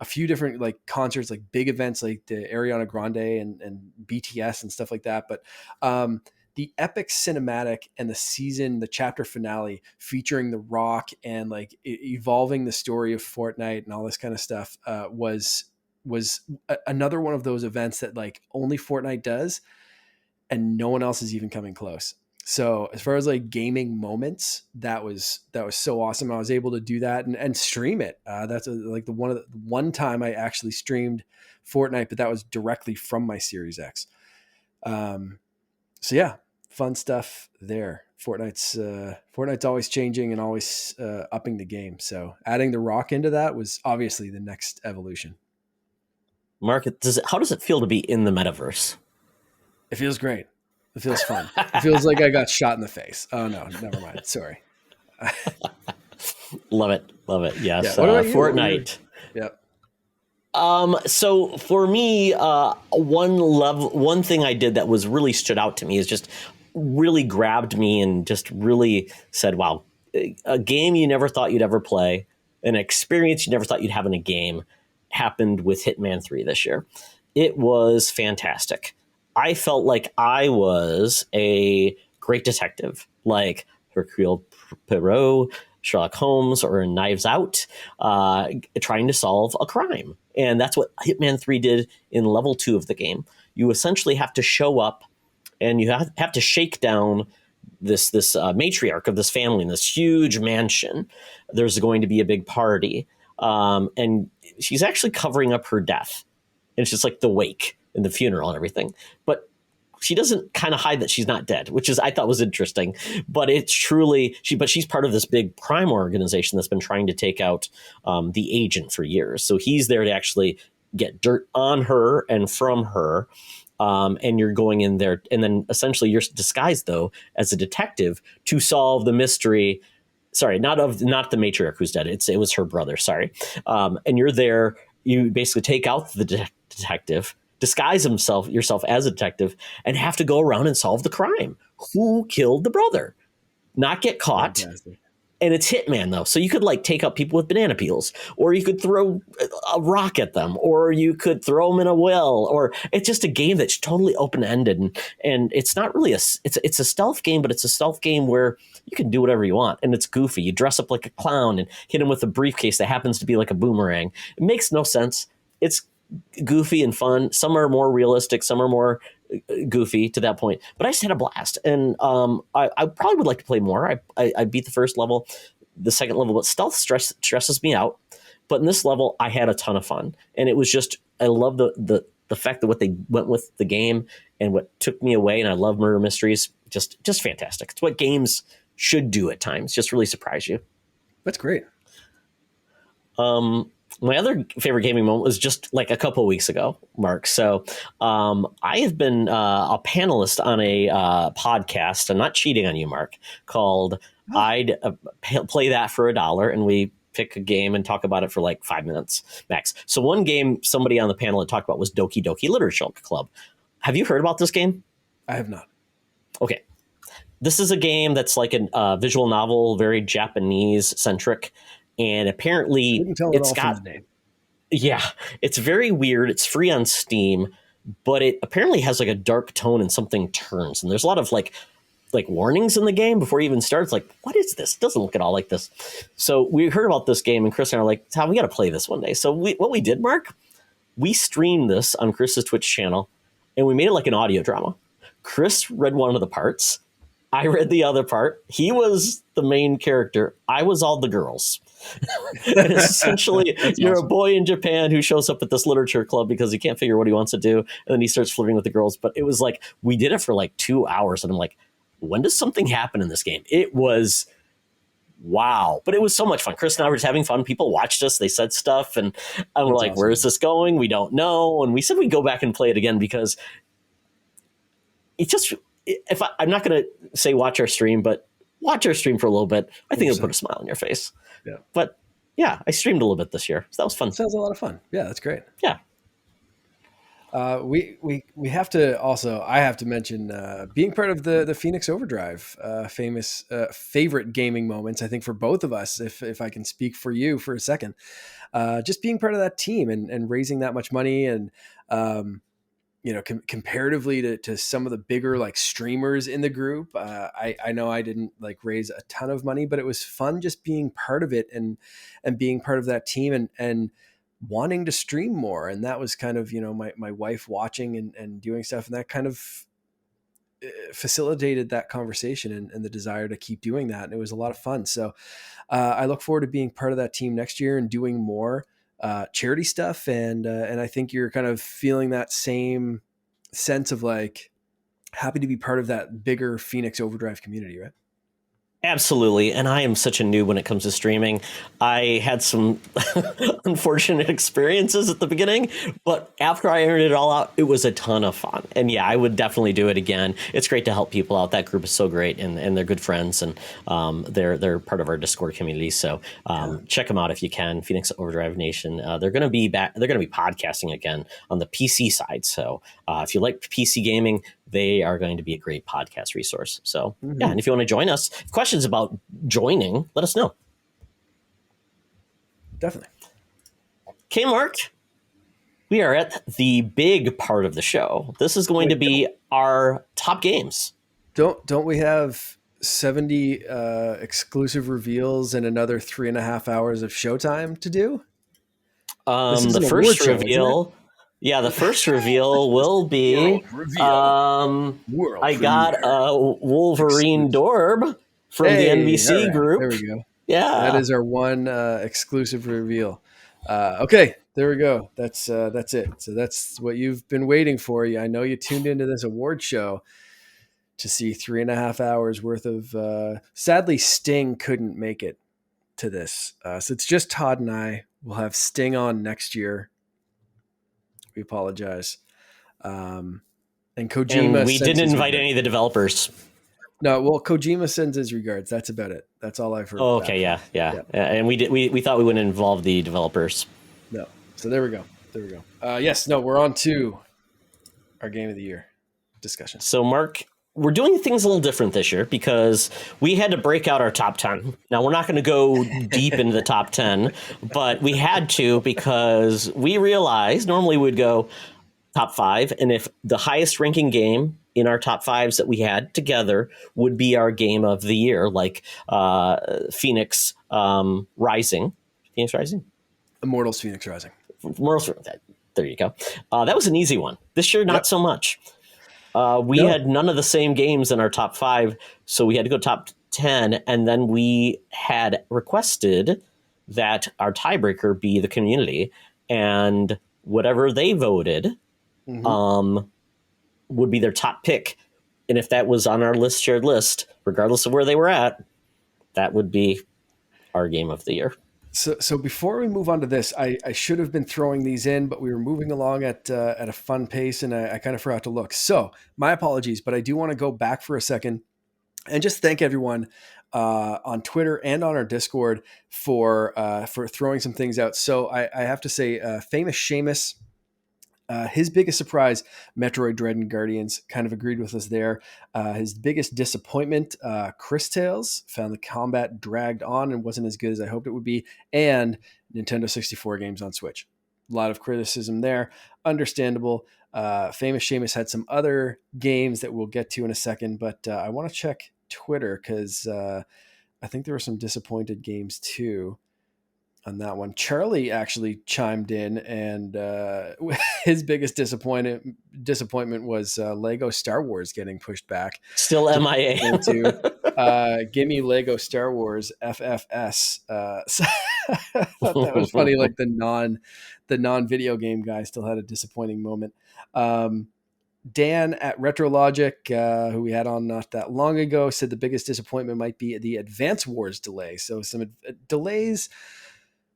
few different like concerts, like big events like the Ariana Grande and BTS and stuff like that. But the epic cinematic and the chapter finale featuring The Rock and like evolving the story of Fortnite and all this kind of stuff was another one of those events that like only Fortnite does, and no one else is even coming close. So as far as like gaming moments, that was so awesome. I was able to do that and stream it. That's like the one time I actually streamed Fortnite, but that was directly from my Series X. So yeah, fun stuff there. Fortnite's always changing and always upping the game. So adding The Rock into that was obviously the next evolution. Mark, how does it feel to be in the metaverse? It feels great. It feels fun. It feels like I got shot in the face. Oh no, never mind. Sorry. Love it. Yes. Yeah, what about you? Fortnite. Yep. So for me, one thing I did that was really stood out to me is just really grabbed me and just really said, wow, a game you never thought you'd ever play, an experience you never thought you'd have in a game happened with Hitman 3 this year. It was fantastic. I felt like I was a great detective, like Hercule Poirot, Sherlock Holmes, or in Knives Out, trying to solve a crime. And that's what Hitman 3 did in level 2 of the game. You essentially have to show up and you have to shake down this matriarch of this family in this huge mansion. There's going to be a big party. And she's actually covering up her death. And it's just like the wake and the funeral and everything. But she doesn't kind of hide that she's not dead, which I thought was interesting. But it's truly she's part of this big crime organization that's been trying to take out the agent for years. So he's there to actually get dirt on her and from her. And you're going in there, and then essentially you're disguised though as a detective to solve the mystery. Sorry, not the matriarch who's dead. It was her brother. Sorry. And you're there. You basically take out the detective, disguise yourself as a detective, and have to go around and solve the crime. Who killed the brother? Not get caught. Fantastic. And it's Hitman though, so you could like take out people with banana peels, or you could throw a rock at them, or you could throw them in a well, or it's just a game that's totally open ended, and it's not really it's a stealth game, but it's a stealth game where you can do whatever you want, and it's goofy. You dress up like a clown and hit him with a briefcase that happens to be like a boomerang. It makes no sense. It's goofy and fun. Some are more realistic, some are more goofy to that point, but I just had a blast, and I probably would like to play more. I beat the first level, the second level, but stealth stresses me out. But in this level, I had a ton of fun, and it was just I love the fact that what they went with the game and what took me away. And I love murder mysteries, just fantastic. It's what games should do at times, just really surprise you. That's great. My other favorite gaming moment was just like a couple of weeks ago, Mark. So I have been a panelist on a podcast. I'm not cheating on you, Mark, called I'd Play That for $1. And we pick a game and talk about it for like 5 minutes max. So one game somebody on the panel had talked about was Doki Doki Literature Club. Have you heard about this game? I have not. Okay. This is a game that's like a visual novel, very Japanese centric. And apparently it's got, yeah, it's very weird. It's free on Steam. but it apparently has like a dark tone and something turns, and there's a lot of like warnings in the game before it even starts. Like, what is this? It doesn't look at all like this. So we heard about this game, and Chris and I are like, Tom, we got to play this one day. So what we did, Mark, we streamed this on Chris's Twitch channel, and we made it like an audio drama. Chris read one of the parts. I read the other part. He was the main character. I was all the girls. And essentially, you're awesome. A boy in Japan who shows up at this literature club because he can't figure what he wants to do. And then he starts flirting with the girls. But it was like, we did it for like 2 hours. And I'm like, when does something happen in this game? It was wow. But it was so much fun. Chris and I were just having fun. People watched us. They said stuff. And we're like, awesome. Where is this going? We don't know. And we said we'd go back and play it again because it's just, I'm not going to say watch our stream, but watch our stream for a little bit. I think it'll put a smile on your face. Yeah. But yeah, I streamed a little bit this year. So that was fun. Sounds a lot of fun. Yeah, that's great. Yeah. We have to also, I have to mention being part of the Phoenix Overdrive famous favorite gaming moments, I think for both of us, if I can speak for you for a second, just being part of that team and raising that much money and, comparatively to some of the bigger like streamers in the group, I know I didn't like raise a ton of money, but it was fun just being part of it and being part of that team and wanting to stream more. And that was kind of, my wife watching and doing stuff. And that kind of facilitated that conversation and the desire to keep doing that. And it was a lot of fun. So I look forward to being part of that team next year and doing more charity stuff. And I think you're kind of feeling that same sense of like happy to be part of that bigger Phoenix Overdrive community, right? Absolutely. And I am such a noob when it comes to streaming. I had some unfortunate experiences at the beginning, but after I ironed it all out, it was a ton of fun. And yeah, I would definitely do it again. It's great to help people out. That group is so great and they're good friends and they're part of our Discord community. So check them out if you can. Phoenix Overdrive Nation. They're going to be back. They're going to be podcasting again on the PC side. So if you like PC gaming, they are going to be a great podcast resource. So yeah, and if you want to join us, questions about joining, let us know. Definitely. Okay, Mark, we are at the big part of the show. This is going to be our top games. Don't we have 70 exclusive reveals and another 3.5 hours of showtime to do? The first reveal. Yeah, the first reveal will be I got a Wolverine Dorb from the NBC group. There we go. Yeah. That is our one exclusive reveal. Okay, there we go. That's it. So that's what you've been waiting for. I know you tuned into this award show to see 3.5 hours worth of sadly Sting couldn't make it to this. So it's just Todd and I. We'll have Sting on next year. We apologize. And Kojima. And we didn't invite any of the developers. No, well, Kojima sends his regards. That's about it. That's all I've heard. Oh, okay, yeah. And we thought we wouldn't involve the developers. No. So there we go. Yes, no, we're on to our game of the year discussion. So, Mark, we're doing things a little different this year because we had to break out our top 10. Now, we're not going to go deep into the top 10, but we had to because we realized normally we'd go top 5. And if the highest ranking game in our top 5s that we had together would be our game of the year, like Phoenix Rising. Phoenix Rising? Immortals Phoenix Rising. There you go. That was an easy one. This year, not so much. We had none of the same games in our top 5, so we had to go top 10, and then we had requested that our tiebreaker be the community, and whatever they voted would be their top pick. And if that was on our shared list, regardless of where they were at, that would be our game of the year. So before we move on to this, I should have been throwing these in, but we were moving along at a fun pace, and I kind of forgot to look. So my apologies, but I do want to go back for a second and just thank everyone on Twitter and on our Discord for throwing some things out. So I have to say, famous Seamus. His biggest surprise, Metroid Dread and Guardians, kind of agreed with us there. His biggest disappointment, Chris Tales, found the combat dragged on and wasn't as good as I hoped it would be, and Nintendo 64 games on Switch. lot of criticism there. Understandable. Famous Seamus had some other games that we'll get to in a second, but I want to check Twitter because I think there were some disappointed games too on that one. Charlie actually chimed in, and his biggest disappointment was Lego Star Wars getting pushed back. Still MIA. Give me Lego Star Wars FFS. So I thought that was funny. Like the non video game guy still had a disappointing moment. Dan at RetroLogic, who we had on not that long ago, said the biggest disappointment might be the Advance Wars delay. So some delays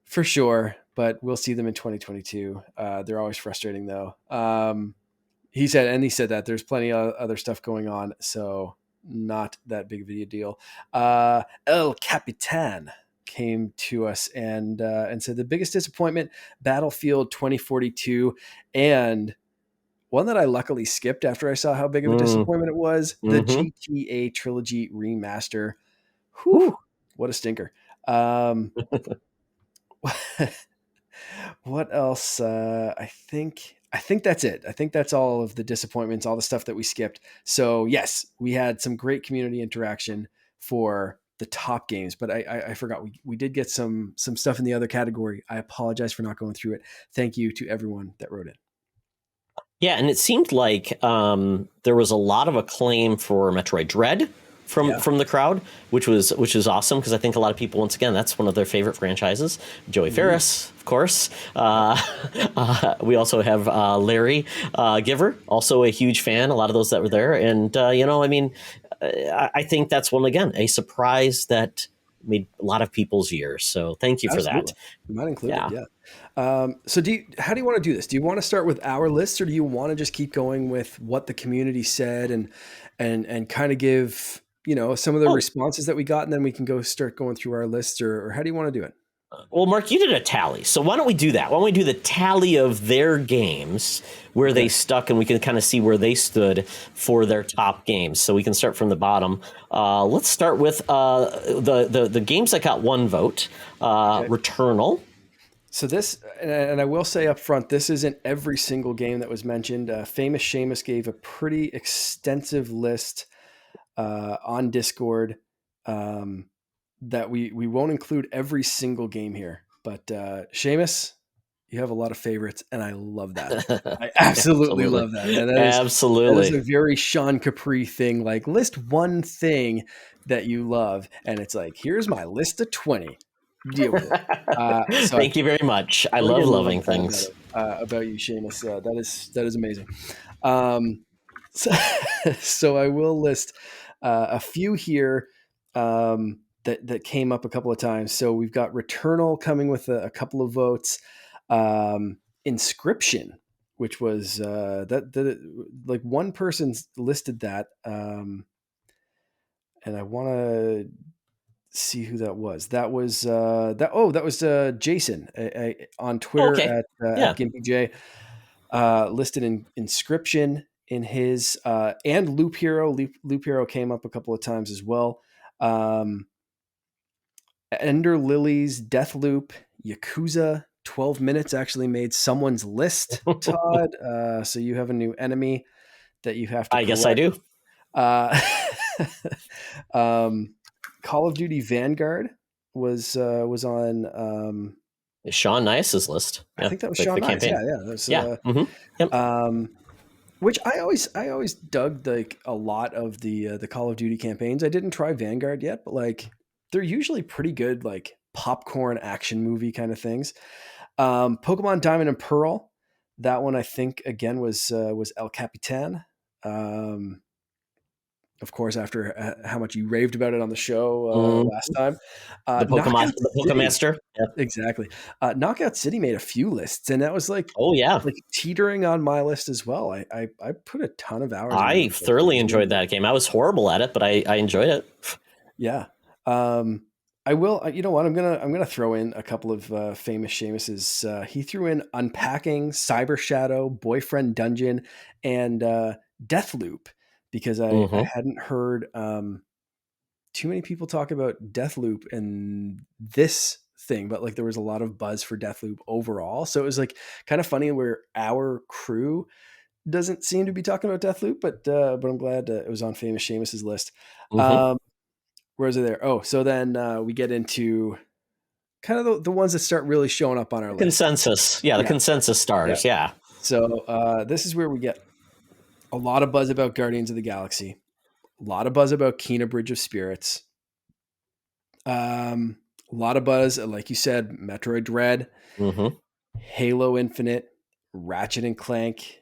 for sure, but we'll see them in 2022. They're always frustrating though. He said that there's plenty of other stuff going on, so not that big of a deal. El Capitan came to us and said the biggest disappointment, Battlefield 2042, and one that I luckily skipped after I saw how big of a disappointment it was, the GTA Trilogy remaster. Whew, what a stinker. What else? I think that's it. I think that's all of the disappointments, all the stuff that we skipped. So yes, we had some great community interaction for the top games, but I forgot we did get some stuff in the other category. I apologize for not going through it. Thank you to everyone that wrote in. Yeah, and it seemed like there was a lot of acclaim for Metroid Dread from the crowd, which was awesome because I think a lot of people, once again, that's one of their favorite franchises. Joey Ferris, of course. We also have Larry Giver, also a huge fan. A lot of those that were there, and I think that's one, again, a surprise that made a lot of people's years. So thank you for that. Not included, yeah. So how do you want to do this? Do you want to start with our lists, or do you want to just keep going with what the community said and kind of give, some of the responses that we got, and then we can start going through our lists, or how do you want to do it? Well, Mark, you did a tally. So why don't we do that? Why don't we do the tally of their games, where they stuck, and we can kind of see where they stood for their top games. So we can start from the bottom. Let's start with the games that got one vote. Returnal. So this, and I will say up front, this isn't every single game that was mentioned. Famous Seamus gave a pretty extensive list on Discord that we won't include every single game here. But Seamus, you have a lot of favorites, and I love that. I absolutely love that. And that is a very Sean Capri thing. Like, list one thing that you love, and it's like, here's my list of 20. Deal with it. So thank you very much. I love loving things about you, Seamus. That is amazing. So I will list a few here that came up a couple of times. So we've got Returnal coming with a couple of votes. Inscription, which was that like one person's listed that, and I want to see who that was. That was Jason on Twitter at GimpyJ, listed in Inscription in his and Loop Hero. Loop Hero came up a couple of times as well. Ender Lilies, Deathloop, Yakuza, 12 Minutes actually made someone's list, Todd. So you have a new enemy that you have to collect. Guess I do. Call of Duty Vanguard was on Sean Nice's list. Yeah, I think that was Sean Nice. Which I always dug like a lot of the Call of Duty campaigns. I didn't try Vanguard yet, but like they're usually pretty good, like popcorn action movie kind of things. Pokemon Diamond and Pearl, that one I think again was El Capitan. Of course, after how much you raved about it on the show last time. The Pokemon Master. Yeah. Exactly. Knockout City made a few lists, and that was like, like teetering on my list as well. I put a ton of hours. I thoroughly enjoyed that game. I was horrible at it, but I enjoyed it. Yeah. I will. You know what? I'm gonna throw in a couple of famous Seamus's. He threw in Unpacking, Cyber Shadow, Boyfriend Dungeon, and Deathloop, because I hadn't heard too many people talk about Deathloop, and this thing, but like there was a lot of buzz for Deathloop overall. So it was like kind of funny where our crew doesn't seem to be talking about Deathloop, but I'm glad it was on Famous Seamus's list. Mm-hmm. Where is it there? Oh, so then we get into kind of the ones that start really showing up on our list. Consensus. Yeah, the consensus stars. Yeah. So this is where we get a lot of buzz about Guardians of the Galaxy, a lot of buzz about Kena Bridge of Spirits, a lot of buzz, like you said, Metroid Dread, Halo Infinite, Ratchet and Clank.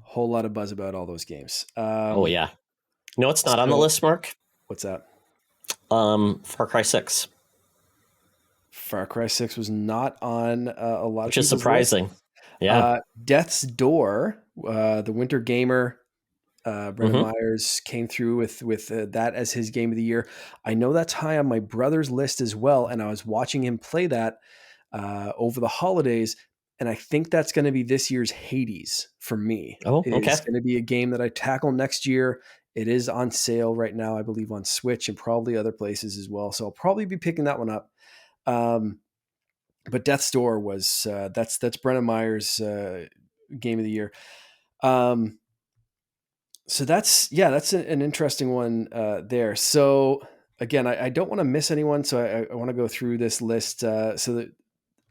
Whole lot of buzz about all those games. Oh yeah. No, it's not on the list, Mark. What's that? Far Cry 6. Far Cry 6 was not on a lot of, which is surprising. List. Yeah. Death's Door, the Winter Gamer, Brendan Myers came through with that as his game of the year. I know that's high on my brother's list as well, and I was watching him play that over the holidays, and I think that's going to be this year's Hades for me. Oh, okay. It's going to be a game that I tackle next year. It is on sale right now, I believe, on Switch and probably other places as well. So I'll probably be picking that one up. But Death's Door was that's Brendan Myers' game of the year. So that's an interesting one there. So again, I don't want to miss anyone, so I want to go through this list so that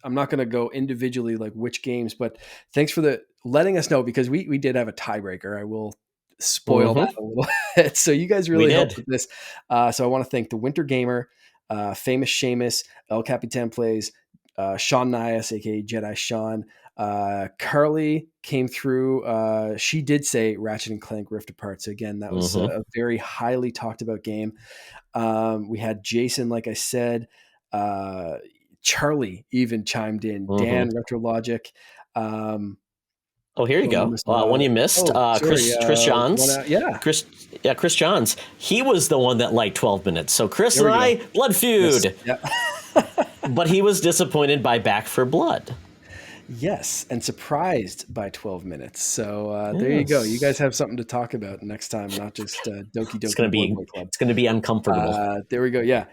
I'm not going to go individually like which games, but thanks for letting us know, because we did have a tiebreaker. I will spoil that a little bit. So you guys really helped with this. So I want to thank the Winter Gamer, Famous Seamus, El Capitan Plays, Sean Nias, aka Jedi Sean. Carly came through. She did say Ratchet and Clank Rift Apart. So again, that was a very highly talked about game. We had Jason, like I said, Charlie even chimed in, Dan, Retrologic. Oh, here you go. One you missed. Chris Johns. Chris Johns. He was the one that liked 12 minutes. So Chris and I, blood feud. Yes. Yeah. But he was disappointed by Back for Blood. Yes, and surprised by 12 minutes. So there you go. You guys have something to talk about next time, not just Doki Doki. It's going to be uncomfortable. There we go. Yeah.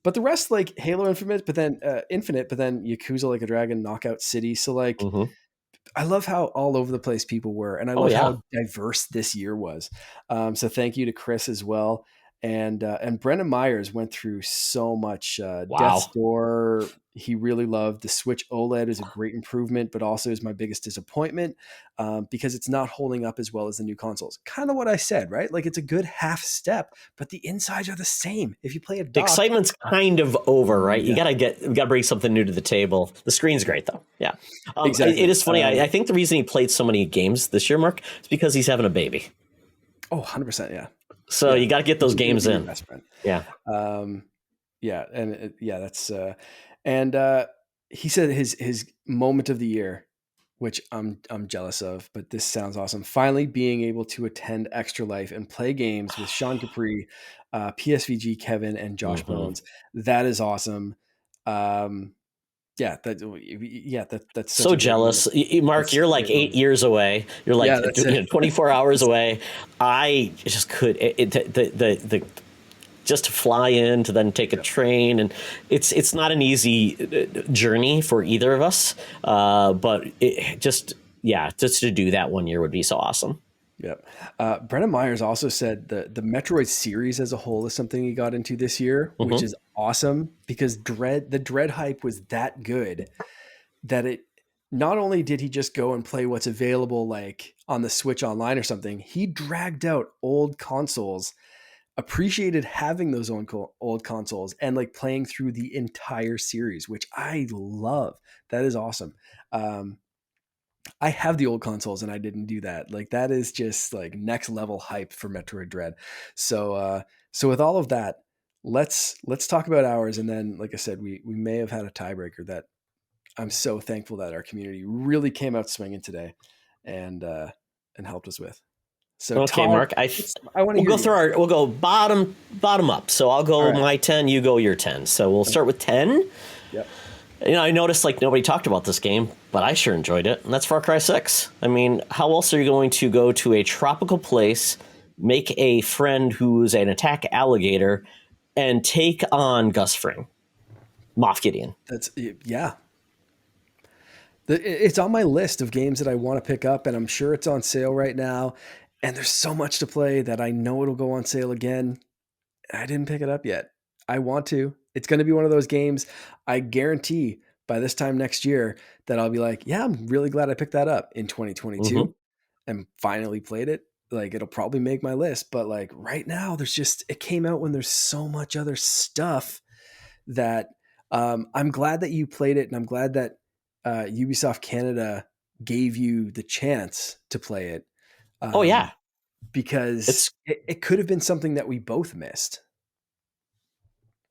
But the rest, like Halo Infinite, but then Yakuza Like a Dragon, Knockout City. So like, I love how all over the place people were, and I love how diverse this year was. So thank you to Chris as well. And Brendan Myers went through so much. Death's Door, he really loved. The Switch OLED is a great improvement, but also is my biggest disappointment because it's not holding up as well as the new consoles. Kind of what I said, right? Like it's a good half step, but the insides are the same. If you play a dock, the excitement's kind of over, right? Yeah. You gotta bring something new to the table. The screen's great though. Yeah, exactly. It is funny. I think the reason he played so many games this year, Mark, is because he's having a baby. Oh, 100%. Yeah. So you got to get those games in. Yeah. That's and he said his moment of the year, which I'm jealous of, but this sounds awesome. Finally being able to attend Extra Life and play games with Sean Capri, PSVG Kevin, and Josh Bones. That is awesome. That's so jealous. Mark, you're like 8 years away. You're like 24 hours away. I just could just to fly in to then take a train, and it's not an easy journey for either of us. But just to do that 1 year would be so awesome. Yep. Brendan Myers also said the Metroid series as a whole is something he got into this year, which is awesome because the Dread hype was that good that it not only did he just go and play what's available like on the Switch Online or something, he dragged out old consoles, appreciated having those old consoles and like playing through the entire series, which I love. That is awesome. I have the old consoles and I didn't do that. Like that is just like next level hype for Metroid Dread. So with all of that, let's talk about ours. And then, like I said, we may have had a tiebreaker that I'm so thankful that our community really came out swinging today and helped us with. So okay, Todd, Mark, I want to we'll go bottom up. So I'll go my 10, you go your 10. So we'll start with 10. Yep. I noticed like nobody talked about this game, but I sure enjoyed it. And that's Far Cry 6. I mean, how else are you going to go to a tropical place, make a friend who's an attack alligator, and take on Gus Fring? Moff Gideon. That's yeah. It's on my list of games that I want to pick up, and I'm sure it's on sale right now. And there's so much to play that I know it'll go on sale again. I didn't pick it up yet. I want to. It's going to be one of those games I guarantee by this time next year that I'll be like, yeah, I'm really glad I picked that up in 2022 and finally played it. Like, it'll probably make my list, but like right now it came out when there's so much other stuff that I'm glad that you played it, and I'm glad that Ubisoft Canada gave you the chance to play it. Oh yeah, because it could have been something that we both missed.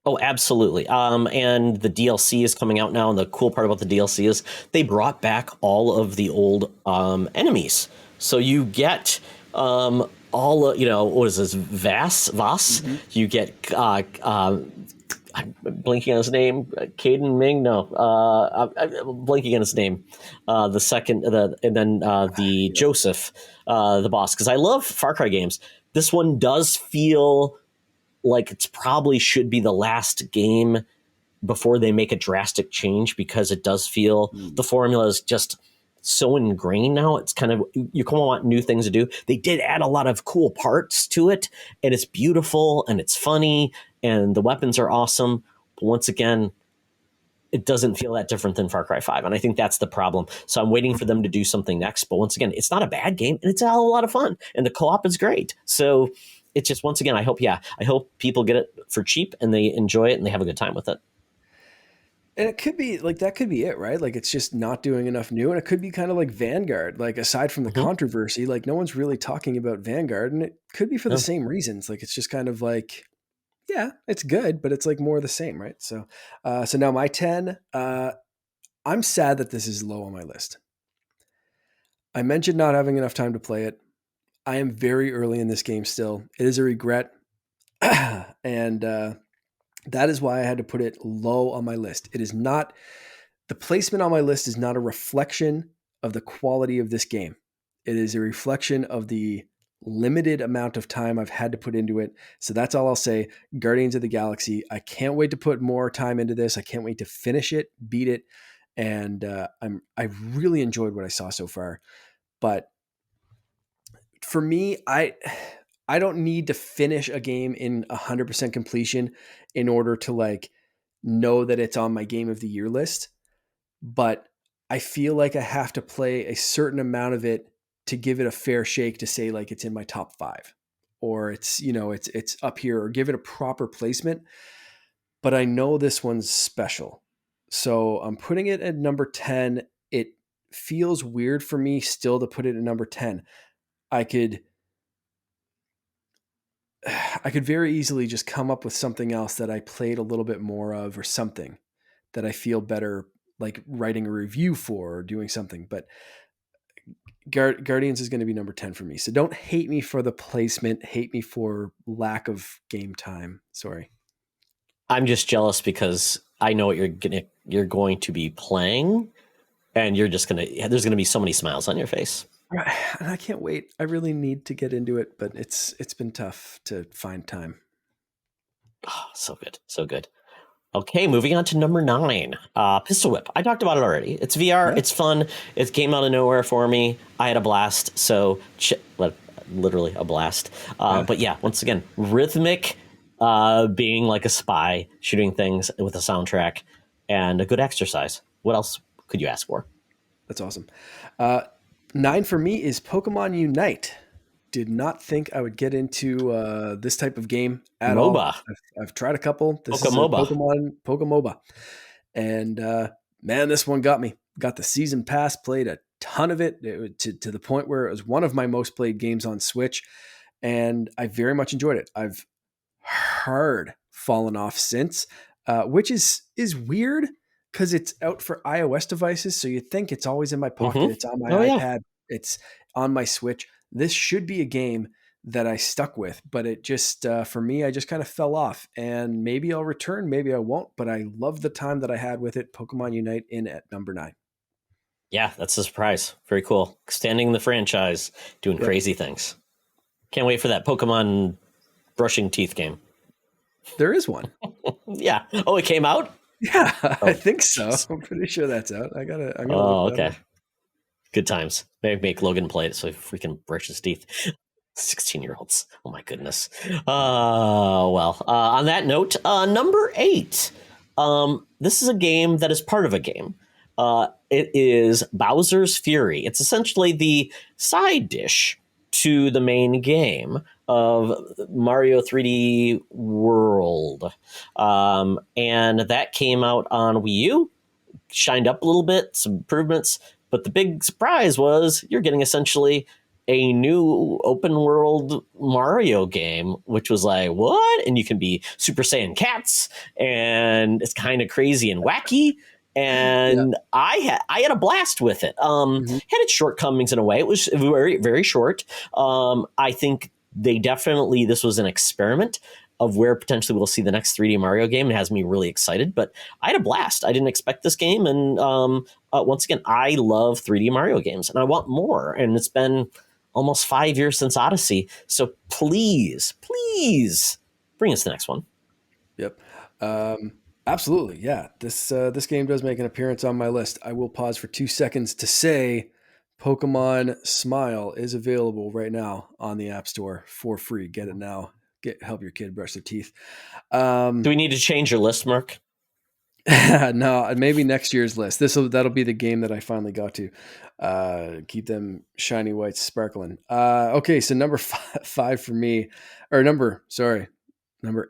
Oh, absolutely. And the DLC is coming out now. And the cool part about the DLC is they brought back all of the old enemies. So you get all, what is this? Voss? Mm-hmm. You get, I'm blinking on his name. Caden Ming? No. I'm blinking on his name. The second, and then the Joseph, the boss. Because I love Far Cry games. This one does feel like it's probably should be the last game before they make a drastic change, because it does feel the formula is just so ingrained now. It's kind of, you kind of want new things to do. They did add a lot of cool parts to it, and it's beautiful and it's funny and the weapons are awesome. But once again, it doesn't feel that different than Far Cry 5. And I think that's the problem. So I'm waiting for them to do something next. But once again, it's not a bad game, and it's a lot of fun, and the co-op is great. So it's just, once again, I hope people get it for cheap and they enjoy it and they have a good time with it. And it could be like, that could be it, right? Like, it's just not doing enough new. And it could be kind of like Vanguard. Like, aside from the controversy, like, no one's really talking about Vanguard, and it could be for the same reasons. Like, it's just kind of like, yeah, it's good, but it's like more of the same, right? So, so now my 10, I'm sad that this is low on my list. I mentioned not having enough time to play it. I am very early in this game still. It is a regret. And that is why I had to put it low on my list. It is not, the placement on my list is not a reflection of the quality of this game. It is a reflection of the limited amount of time I've had to put into it. So that's all I'll say. Guardians of the Galaxy. I can't wait to put more time into this. I can't wait to finish it, beat it. And I really enjoyed what I saw so far. But for me, I don't need to finish a game in 100% completion in order to like know that it's on my game of the year list. But I feel like I have to play a certain amount of it to give it a fair shake to say like it's in my top 5, or it's, it's up here, or give it a proper placement. But I know this one's special. So I'm putting it at number 10. It feels weird for me still to put it at number 10. I could very easily just come up with something else that I played a little bit more of, or something that I feel better like writing a review for or doing something. But Guardians is going to be number 10 for me. So don't hate me for the placement, hate me for lack of game time. Sorry. I'm just jealous because I know what you're going to be playing, and there's going to be so many smiles on your face. And I can't wait. I really need to get into it, but it's been tough to find time. Oh, so good. So good. Okay, moving on to number 9, Pistol Whip. I talked about it already. It's VR. Yeah. It's fun. It came out of nowhere for me. I had a blast. So literally a blast. But yeah, once again, rhythmic, being like a spy, shooting things with a soundtrack, and a good exercise. What else could you ask for? That's awesome. 9 for me is Pokemon Unite. Did not think I would get into this type of game at all. I've tried a couple. This is Pokemoba. And man, this one got me. Got the season pass, played a ton of it, to the point where it was one of my most played games on Switch. And I very much enjoyed it. I've hard fallen off since, which is weird because it's out for iOS devices. So you think it's always in my pocket. Mm-hmm. It's on my iPad. Yeah. It's on my Switch. This should be a game that I stuck with, but it just, for me, I just kind of fell off, and maybe I'll return, maybe I won't, but I love the time that I had with it. Pokemon Unite in at number 9. Yeah, that's a surprise. Very cool. Extending the franchise, doing crazy things. Can't wait for that Pokemon brushing teeth game. There is one. Yeah. Oh, it came out? Yeah, I Oh, think so. jeez. I'm pretty sure that's out. I'm gonna look Oh, that okay. up. Good times. Maybe make Logan play it so he freaking brush his teeth. 16-year-olds. Oh my goodness. Well. On that note, number 8. This is a game that is part of a game. It is Bowser's Fury. It's essentially the side dish to the main game of Mario 3D World. And that came out on Wii U, shined up a little bit, some improvements. But the big surprise was you're getting essentially a new open world Mario game, which was like, what? And you can be Super Saiyan cats, and it's kind of crazy and wacky. Yeah. And I had a blast with it. Mhm. Had its shortcomings in a way. It was very, very short. I think this was an experiment of where potentially we'll see the next 3D Mario game. It has me really excited, but I had a blast. I didn't expect this game, and once again, I love 3D Mario games, and I want more. And it's been almost 5 years since Odyssey, so please, please bring us the next one. Yep. Absolutely. Yeah. This game does make an appearance on my list. I will pause for 2 seconds to say Pokemon Smile is available right now on the App Store for free. Get it now. Help your kid brush their teeth. Do we need to change your list, Mark? No, maybe next year's list. That'll be the game that I finally got to. Keep them shiny whites sparkling. Okay, so number five for me, or number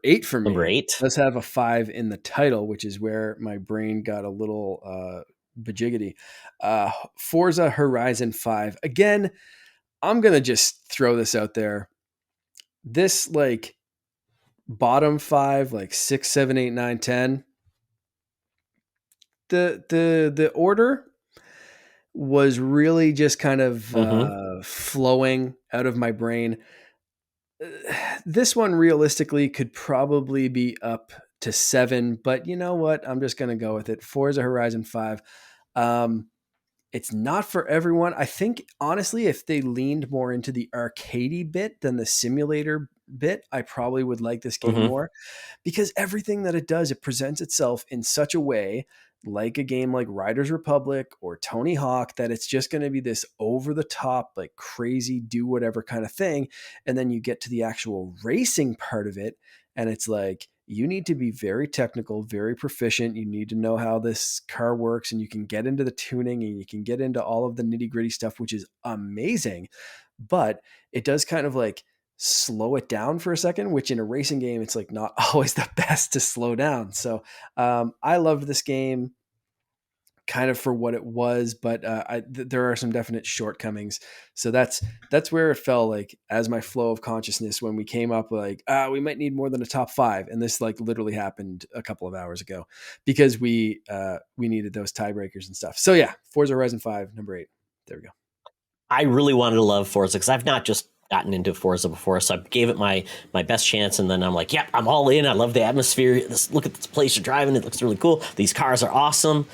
8 for Number me. 8. Let's have a 5 in the title, which is where my brain got a little bajiggity. Forza Horizon 5. Again, I'm gonna just throw this out there. This like bottom 5, like 6, 7, 8, 9, 10. The order was really just kind of flowing out of my brain. This one realistically could probably be up to 7, but you know what? I'm just going to go with it. Forza Horizon 5. It's not for everyone. I think, honestly, if they leaned more into the arcadey bit than the simulator bit, I probably would like this game more, because everything that it does, it presents itself in such a way, like a game like Riders Republic or Tony Hawk, that it's just going to be this over the top, like crazy, do whatever kind of thing. And then you get to the actual racing part of it, and it's like, you need to be very technical, very proficient. You need to know how this car works, and you can get into the tuning and you can get into all of the nitty gritty stuff, which is amazing. But it does kind of like slow it down for a second, which in a racing game, it's like not always the best to slow down. So I loved this game kind of for what it was, but there are some definite shortcomings. So that's where it fell like as my flow of consciousness when we came up like, we might need more than a top 5. And this like literally happened a couple of hours ago because we needed those tiebreakers and stuff. So yeah, Forza Horizon 5, number 8. There we go. I really wanted to love Forza because I've not just gotten into Forza before, so I gave it my best chance, and then I'm like, yep, I'm all in. I love the atmosphere. Look at this place you're driving. It looks really cool. These cars are awesome.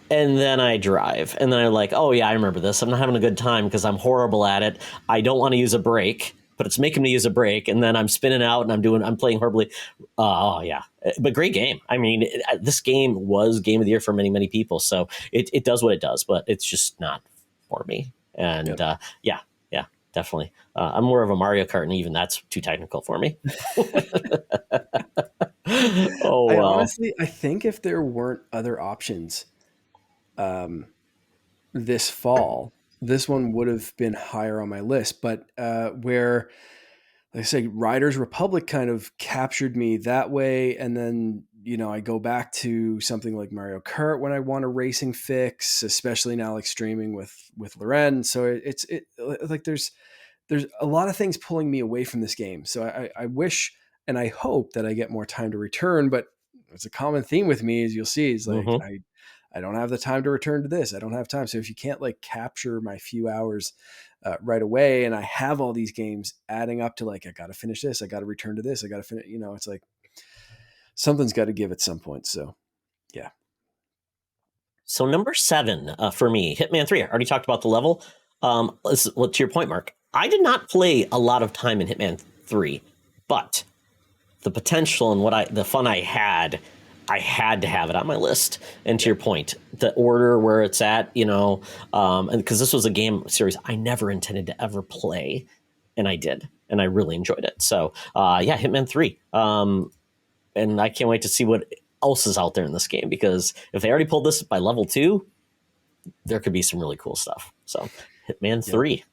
And then I drive, and then I'm like, oh yeah, I remember this. I'm not having a good time because I'm horrible at it. I don't want to use a brake, but it's making me use a brake, and then I'm spinning out and I'm playing horribly. Oh yeah, but great game. I mean, this game was game of the year for many, many people. So it does what it does, but it's just not for me. And Yep. yeah, definitely. I'm more of a Mario Kart, and even that's too technical for me. Oh well. I think if there weren't other options, this fall, this one would have been higher on my list. But where, like I say, Riders Republic kind of captured me that way, and then I go back to something like Mario Kart when I want a racing fix, especially now like streaming with Loren. So it's like there's a lot of things pulling me away from this game. So I wish and I hope that I get more time to return, but it's a common theme with me, as you'll see, is like I don't have the time to return to this. I don't have time. So if you can't like capture my few hours right away, and I have all these games adding up to like, I got to finish this, I got to return to this, I got to finish, it's like something's got to give at some point. So yeah. So number 7 for me, Hitman 3. I already talked about the level. Well, to your point, Mark, I did not play a lot of time in Hitman 3, but the potential and the fun I had I had to have it on my list. And to your point, the order where it's at, and because this was a game series I never intended to ever play, and I did, and I really enjoyed it. So, Hitman 3. And I can't wait to see what else is out there in this game, because if they already pulled this by level 2, there could be some really cool stuff. So, Hitman 3.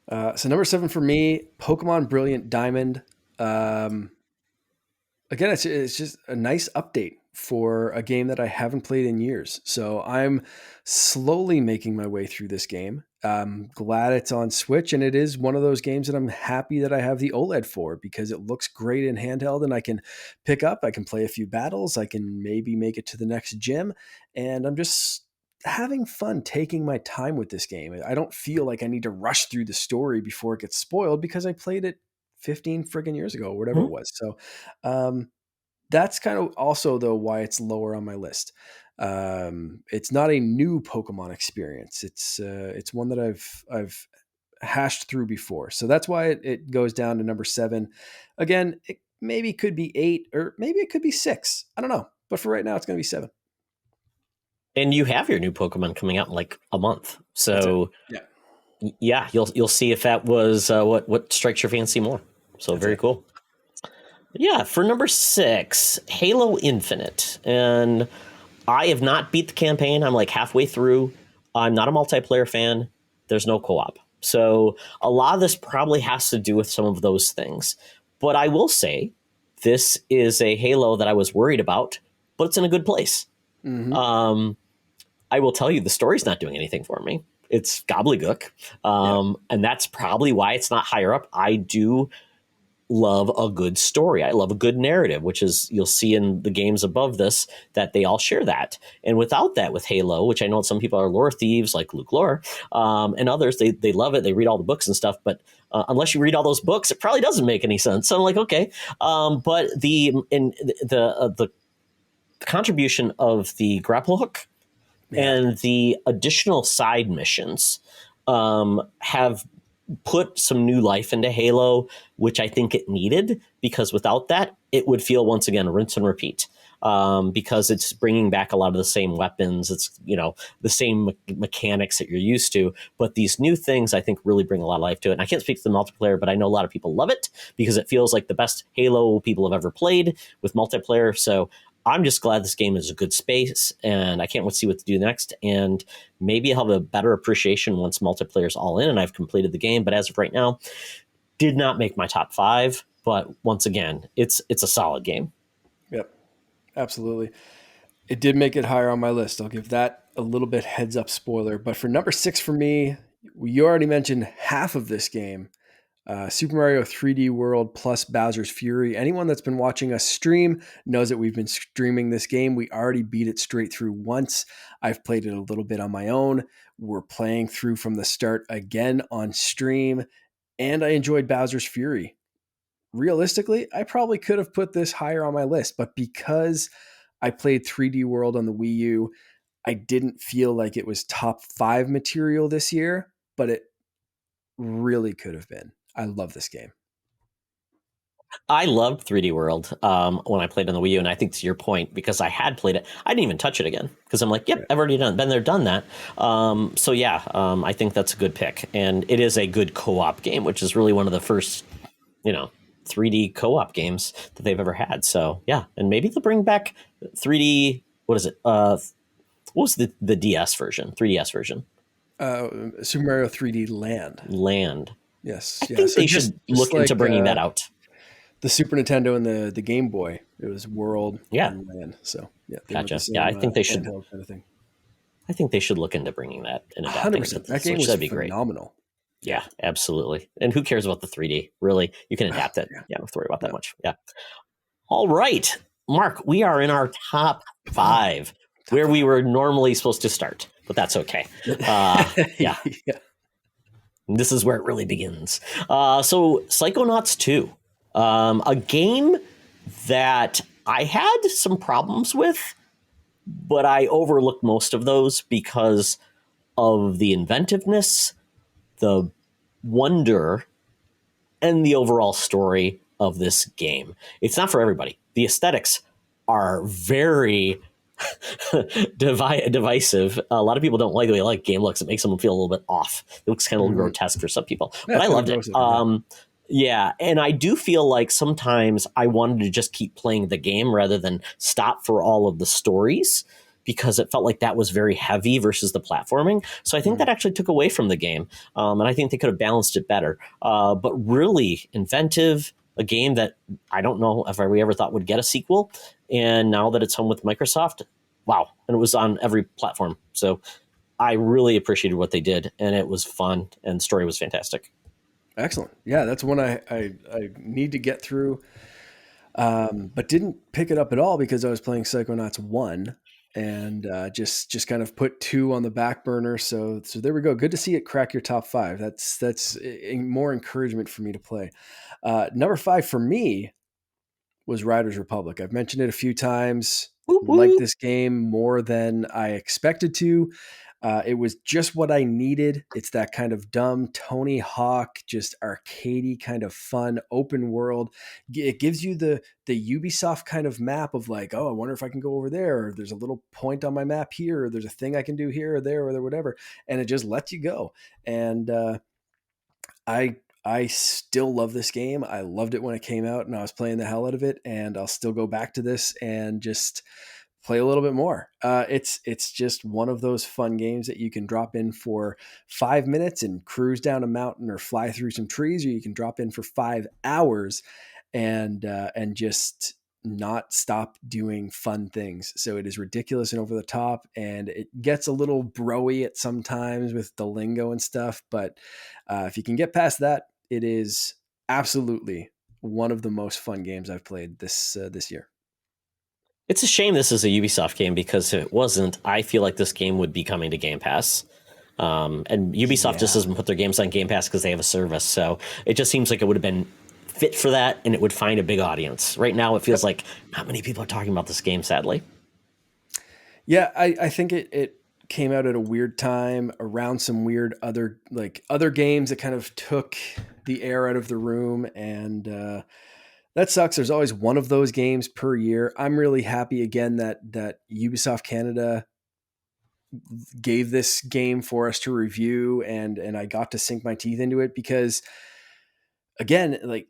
So number 7 for me, Pokemon Brilliant Diamond. Again, it's just a nice update for a game that I haven't played in years. So I'm slowly making my way through this game. I'm glad it's on Switch, and it is one of those games that I'm happy that I have the OLED for, because it looks great in handheld and I can pick up, I can play a few battles, I can maybe make it to the next gym, and I'm just having fun taking my time with this game. I don't feel like I need to rush through the story before it gets spoiled, because I played it 15 friggin' years ago, or whatever it was. So, that's kind of also, though, why it's lower on my list. It's not a new Pokemon experience. It's one that I've hashed through before. So that's why it goes down to number 7. Again, it maybe could be 8, or maybe it could be 6. I don't know. But for right now, it's going to be 7. And you have your new Pokemon coming out in like a month. So yeah, you'll see if that was what strikes your fancy more. So that's very cool. Yeah, for number 6, Halo Infinite. And I have not beat the campaign. I'm like halfway through. I'm not a multiplayer fan. There's no co-op. So a lot of this probably has to do with some of those things. But I will say, this is a Halo that I was worried about, but it's in a good place. Mm-hmm. I will tell you, the story's not doing anything for me. It's gobbledygook. And that's probably why it's not higher up. I do love a good story. I love a good narrative, which is, you'll see in the games above this, that they all share that. And without that, with Halo, which I know some people are lore thieves like Luke Lore, and others, they love it. They read all the books and stuff, but unless you read all those books, it probably doesn't make any sense. So I'm like, okay. But the contribution of the grapple hook and the additional side missions have put some new life into Halo, which I think it needed, because without that, it would feel, once again, rinse and repeat, because it's bringing back a lot of the same weapons. It's, the same mechanics that you're used to, but these new things I think really bring a lot of life to it. And I can't speak to the multiplayer, but I know a lot of people love it because it feels like the best Halo people have ever played with multiplayer. So I'm just glad this game is a good space, and I can't wait to see what to do next. And maybe I'll have a better appreciation once multiplayer's all in and I've completed the game. But as of right now, did not make my top 5. But once again, it's a solid game. Yep, absolutely. It did make it higher on my list. I'll give that a little bit heads up spoiler. But for number 6 for me, you already mentioned half of this game. Super Mario 3D World plus Bowser's Fury. Anyone that's been watching us stream knows that we've been streaming this game. We already beat it straight through once. I've played it a little bit on my own. We're playing through from the start again on stream, and I enjoyed Bowser's Fury. Realistically, I probably could have put this higher on my list, but because I played 3D World on the Wii U, I didn't feel like it was top 5 material this year, but it really could have been. I love this game. I loved 3D World when I played on the Wii U, and I think to your point, because I had played it, I didn't even touch it again because I'm like, yep, I've already been there, done that. I think that's a good pick, and it is a good co-op game, which is really one of the first, 3D co-op games that they've ever had. So yeah, and maybe they'll bring back 3D. What is it? What was the DS version? 3DS version? Super Mario 3D Land. Yes. I think they should look into bringing that out. The Super Nintendo and the Game Boy. It was World and Land. So yeah. Gotcha. I think they should. Kind of thing. I think they should look into bringing that and adapting it to the Switch. That'd be phenomenal. Great. Yeah, absolutely. And who cares about the 3D? Really, you can adapt it. Yeah, don't have to worry about that much. Yeah. All right, Mark, we are in our top 5, where we were normally supposed to start, but that's okay. Yeah. This is where it really begins. So Psychonauts 2, a game that I had some problems with, but I overlooked most of those because of the inventiveness, the wonder, and the overall story of this game. It's not for everybody. The aesthetics are very divisive. A lot of people don't like the way like game looks. It makes them feel a little bit off. It looks kind of grotesque for some people, Yeah, but it's I kind of loved it. gross looking, Yeah, and I do feel like sometimes I wanted to just keep playing the game rather than stop for all of the stories, because it felt like that was very heavy versus the platforming. So I think that actually took away from the game, and I think they could have balanced it better. But really inventive, a game that I don't know if we ever thought would get a sequel, and now that it's home with Microsoft, wow! And it was on every platform, so I really appreciated what they did, and it was fun, and the story was fantastic. Excellent. Yeah, that's one I need to get through, but didn't pick it up at all because I was playing Psychonauts 1 and just kind of put 2 on the back burner. So there we go. Good to see it crack your top 5. That's more encouragement for me to play. Number 5 for me was Riders Republic. I've mentioned it a few times. Whoop, Liked whoop. this game more than I expected to. It was just what I needed. It's that kind of dumb Tony Hawk, just arcadey kind of fun open world. It gives you the Ubisoft kind of map of like, oh, I wonder if I can go over there. Or there's a little point on my map here. Or there's a thing I can do here or there or whatever, and it just lets you go. And I still love this game. I loved it when it came out, and I was playing the hell out of it. And I'll still go back to this and just play a little bit more. It's just one of those fun games that you can drop in for 5 minutes and cruise down a mountain or fly through some trees, or you can drop in for 5 hours and just not stop doing fun things. So it is ridiculous and over the top, and it gets a little broy at sometimes with the lingo and stuff. But if you can get past that, it is absolutely one of the most fun games I've played this year. It's a shame this is a Ubisoft game, because if it wasn't, I feel like this game would be coming to Game Pass. And Ubisoft just doesn't put their games on Game Pass because they have a service. So it just seems like it would have been fit for that, and it would find a big audience. Right now, it feels like not many people are talking about this game, sadly. Yeah, I think it came out at a weird time around some weird other games that kind of took the air out of the room, and that sucks. There's always one of those games per year. I'm really happy again that Ubisoft Canada gave this game for us to review, and I got to sink my teeth into it, because again, like,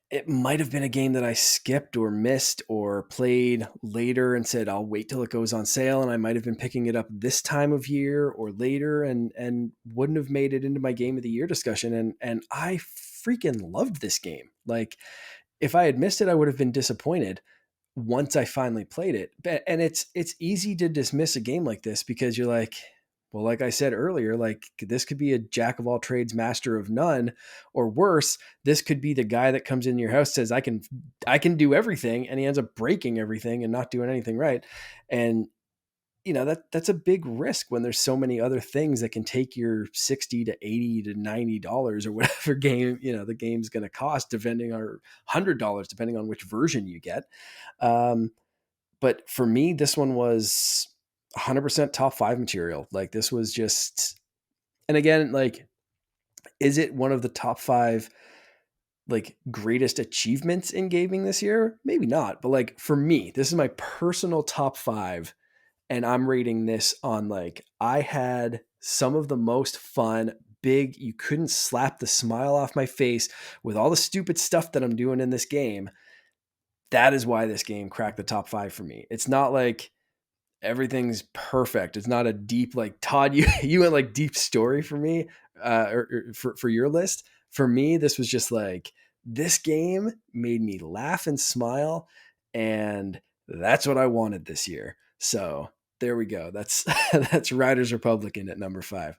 it might have been a game that I skipped or missed or played later and said, I'll wait till it goes on sale. And I might have been picking it up this time of year or later, and wouldn't have made it into my game of the year discussion. And I freaking loved this game. Like, if I had missed it, I would have been disappointed once I finally played it. And it's easy to dismiss a game like this because you're like, well, like I said earlier, like, this could be a jack of all trades, master of none, or worse, this could be the guy that comes in your house, says, I can do everything, and he ends up breaking everything and not doing anything right. And that's a big risk when there's so many other things that can take your $60 to $80 to $90 or whatever game the game's going to cost, depending on $100 depending on which version you get. But for me, this one was 100% top 5 material. Like, this was just, and again, like, is it one of the top 5 like greatest achievements in gaming this year? Maybe not, but like, for me, this is my personal top 5. And I'm rating this on, like, I had some of the most fun, big, you couldn't slap the smile off my face with all the stupid stuff that I'm doing in this game. That is why this game cracked the top 5 for me. It's not like everything's perfect. It's not a deep, like, Todd, you went like deep story for me, or for your list. For me, this was just like, this game made me laugh and smile, and that's what I wanted this year. So there we go. That's that's Riders Republican at number 5.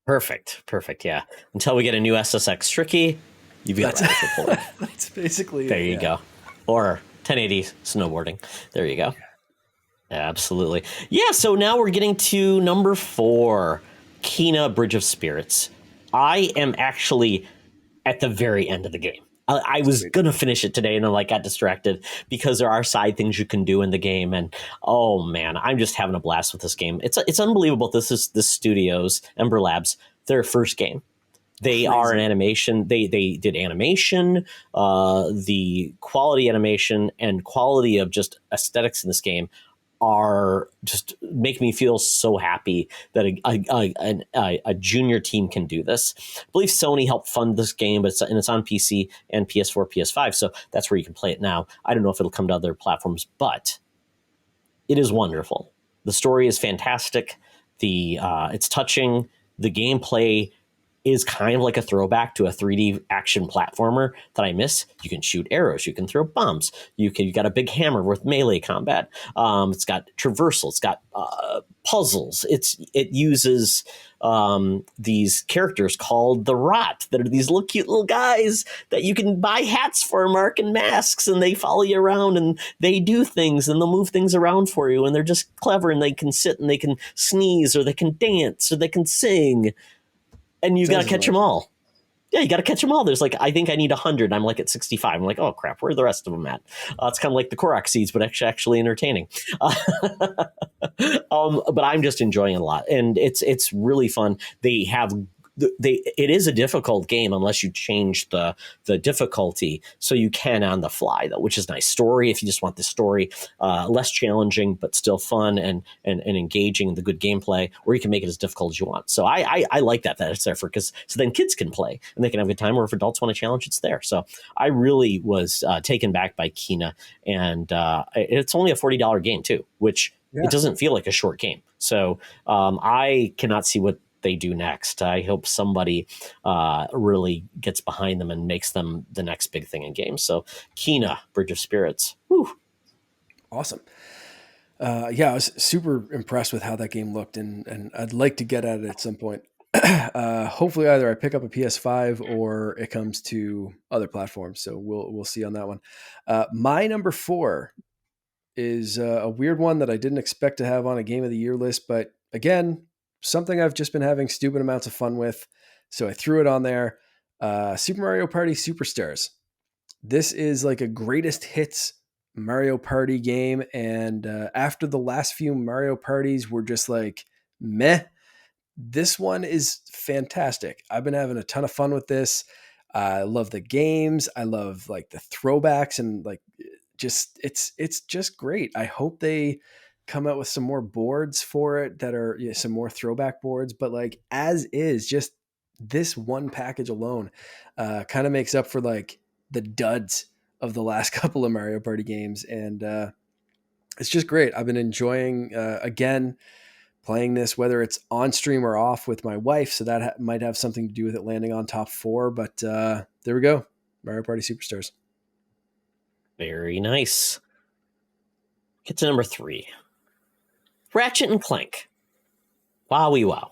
Perfect. Yeah. Until we get a new SSX Tricky, you've got Riders Republic. That's basically there. You go. Or 1080 snowboarding. There you go. Absolutely. Yeah, so now we're getting to number 4, Kena Bridge of Spirits. I am actually at the very end of the game. I was going to finish it today, and then got distracted because there are side things you can do in the game. And oh man, I'm just having a blast with this game. It's unbelievable. This is the studio's Ember Labs, their first game. They are an animation. They did animation, the quality animation and quality of just aesthetics in this game are just make me feel so happy that a junior team can do this. I believe Sony helped fund this game, but it's on PC and PS4, PS5, so that's where you can play it now. I don't know if it'll come to other platforms, but it is wonderful. The story is fantastic. It's touching. The gameplay is kind of like a throwback to a 3D action platformer that I miss. You can shoot arrows, you can throw bombs, you got a big hammer with melee combat. It's got traversal, it's got puzzles. It uses these characters called the Rot that are these little cute little guys that you can buy hats for, Mark, and masks, and they follow you around and they do things and they'll move things around for you, and they're just clever, and they can sit and they can sneeze or they can dance or they can sing. And you got to catch them all. Yeah, you got to catch them all. There's I think I need 100. I'm at 65. I'm like, oh, crap, where are the rest of them at? It's kind of like the Korok seeds, but actually entertaining. But I'm just enjoying it a lot. And it's really fun. It is a difficult game unless you change the difficulty, so you can on the fly, though, which is nice. Story, if you just want the story, less challenging but still fun and engaging in the good gameplay, or you can make it as difficult as you want. So I like that it's there so then kids can play and they can have a good time, or if adults want to challenge, it's there. So I really was taken back by Kena, and it's only a $40 game too, which it doesn't feel like a short game. So I cannot see what they do next. I hope somebody really gets behind them and makes them the next big thing in games. So Kena, Bridge of Spirits. Whew. Awesome. I was super impressed with how that game looked, and I'd like to get at it at some point. Hopefully either I pick up a PS5 or it comes to other platforms. So we'll see on that one. My number 4 is a weird one that I didn't expect to have on a Game of the Year list, but again, something I've just been having stupid amounts of fun with. So I threw it on there. Super Mario Party Superstars. This is like a greatest hits Mario Party game. And after the last few Mario Parties were just meh, this one is fantastic. I've been having a ton of fun with this. I love the games. I love the throwbacks and it's just great. I hope they come out with some more boards for it that are some more throwback boards, but as is, just this one package alone kind of makes up for the duds of the last couple of Mario Party games. And it's just great. I've been enjoying again playing this, whether it's on stream or off with my wife, so that might have something to do with it landing on top 4, but there we go. Mario Party Superstars. Very nice. Get to number 3. Ratchet and Clank. Wowie wow.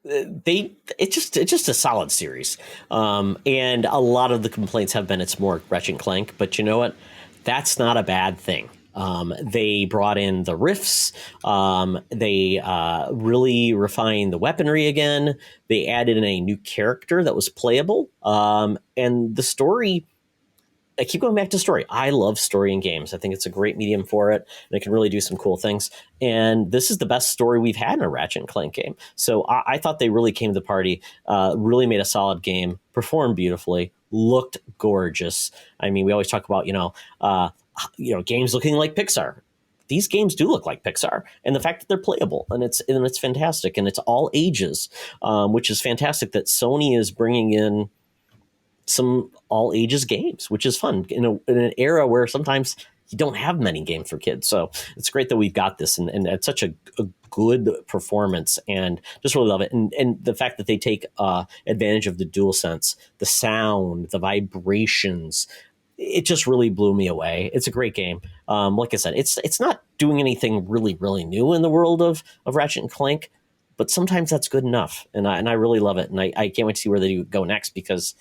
It's just a solid series. And a lot of the complaints have been it's more Ratchet and Clank, but you know what? That's not a bad thing. They brought in the riffs. They really refined the weaponry again. They added in a new character that was playable. And the story, I keep going back to story. I love story in games. I think it's a great medium for it, and it can really do some cool things. And this is the best story we've had in a Ratchet and Clank game. So I thought they really came to the party, really made a solid game, performed beautifully, looked gorgeous. I mean, we always talk about, games looking like Pixar. These games do look like Pixar, and the fact that they're playable and it's fantastic, and it's all ages, which is fantastic that Sony is bringing in some all ages games, which is fun in an era where sometimes you don't have many games for kids. So it's great that we've got this, and it's such a good performance, and just really love it. And the fact that they take advantage of the DualSense, the sound, the vibrations, it just really blew me away. It's a great game. Like I said, it's not doing anything really, really new in the world of Ratchet and Clank, but sometimes that's good enough. And I really love it. And I can't wait to see where they go next, because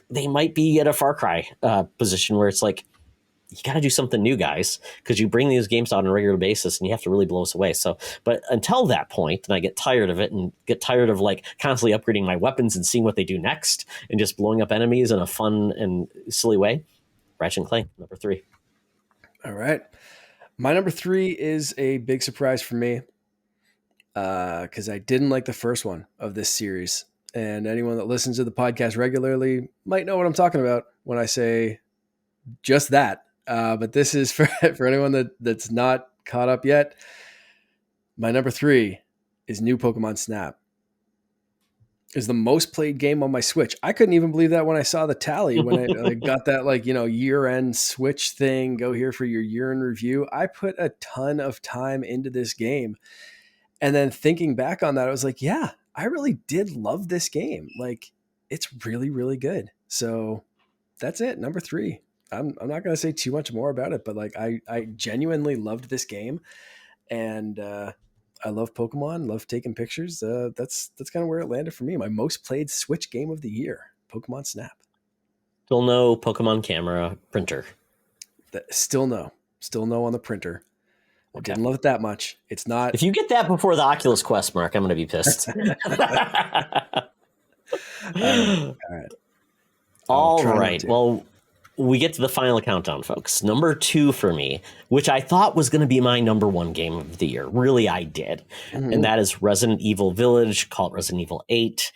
they might be at a Far Cry position where it's you got to do something new, guys, because you bring these games out on a regular basis and you have to really blow us away. So, but until that point, and I get tired of it and get tired of constantly upgrading my weapons and seeing what they do next and just blowing up enemies in a fun and silly way, Ratchet and Clank, number 3. All right. My number 3 is a big surprise for me. because I didn't like the first one of this series. And anyone that listens to the podcast regularly might know what I'm talking about when I say just that. But this is for anyone that's not caught up yet. My number 3 is New Pokemon Snap. Is the most played game on my Switch. I couldn't even believe that when I saw the tally, when I got that year-end Switch thing, go here for your year-end review. I put a ton of time into this game. And then thinking back on that, I was like, yeah, I really did love this game. Like, it's really, really good. So that's it. Number 3. I'm not going to say too much more about it, but like, I genuinely loved this game, and I love Pokemon, love taking pictures. That's kind of where it landed for me. My most played Switch game of the year, Pokemon Snap. Still no Pokemon camera printer. Still no on the printer. I didn't love it that much. It's not. If you get that before the Oculus Quest, Mark, I'm going to be pissed. All right. Well, we get to the final countdown, folks. Number 2 for me, which I thought was going to be my number 1 game of the year. Really, I did. Mm-hmm. And that is Resident Evil Village, called Resident Evil 8.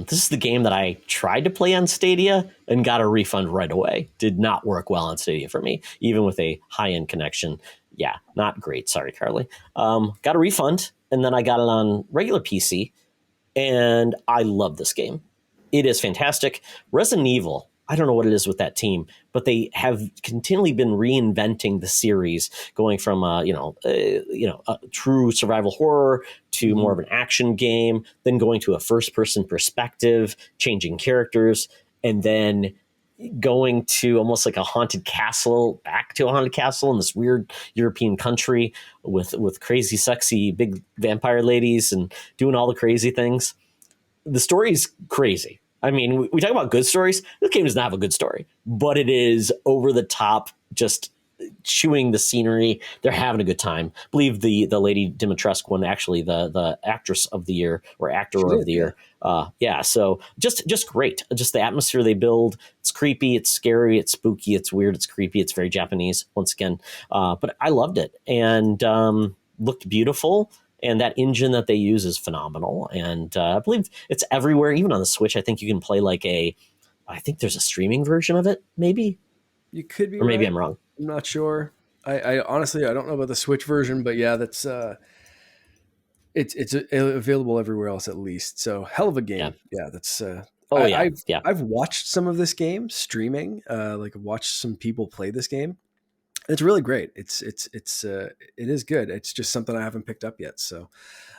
This is the game that I tried to play on Stadia and got a refund right away. Did not work well on Stadia for me, even with a high-end connection. Yeah, not great. Sorry, Carly. Got a refund, and then I got it on regular PC, and I love this game. It is fantastic. Resident Evil, I don't know what it is with that team, but they have continually been reinventing the series, going from a true survival horror to more of an action game, then going to a first-person perspective, changing characters, and then going to almost like a haunted castle, back to a haunted castle in this weird European country with crazy, sexy, big vampire ladies and doing all the crazy things. The story is crazy. I mean, we talk about good stories. This game does not have a good story, but it is over the top, just chewing the scenery. They're having a good time. I believe the lady Dimitrescu won actually the actress of the year or actor of the year. Yeah. So just great. Just the atmosphere they build. It's creepy. It's scary. It's spooky. It's weird. It's creepy. It's very Japanese once again. But I loved it, and looked beautiful. And that engine that they use is phenomenal. And I believe it's everywhere, even on the Switch. I think you can play I think there's a streaming version of it, maybe. You could be, or maybe right. I'm wrong. I'm not sure. I honestly, I don't know about the Switch version, but yeah, that's it's available everywhere else at least. So hell of a game. Yeah, that's. I've watched some of this game streaming. I've watched some people play this game. It's really great. It is good. It's just something I haven't picked up yet. So,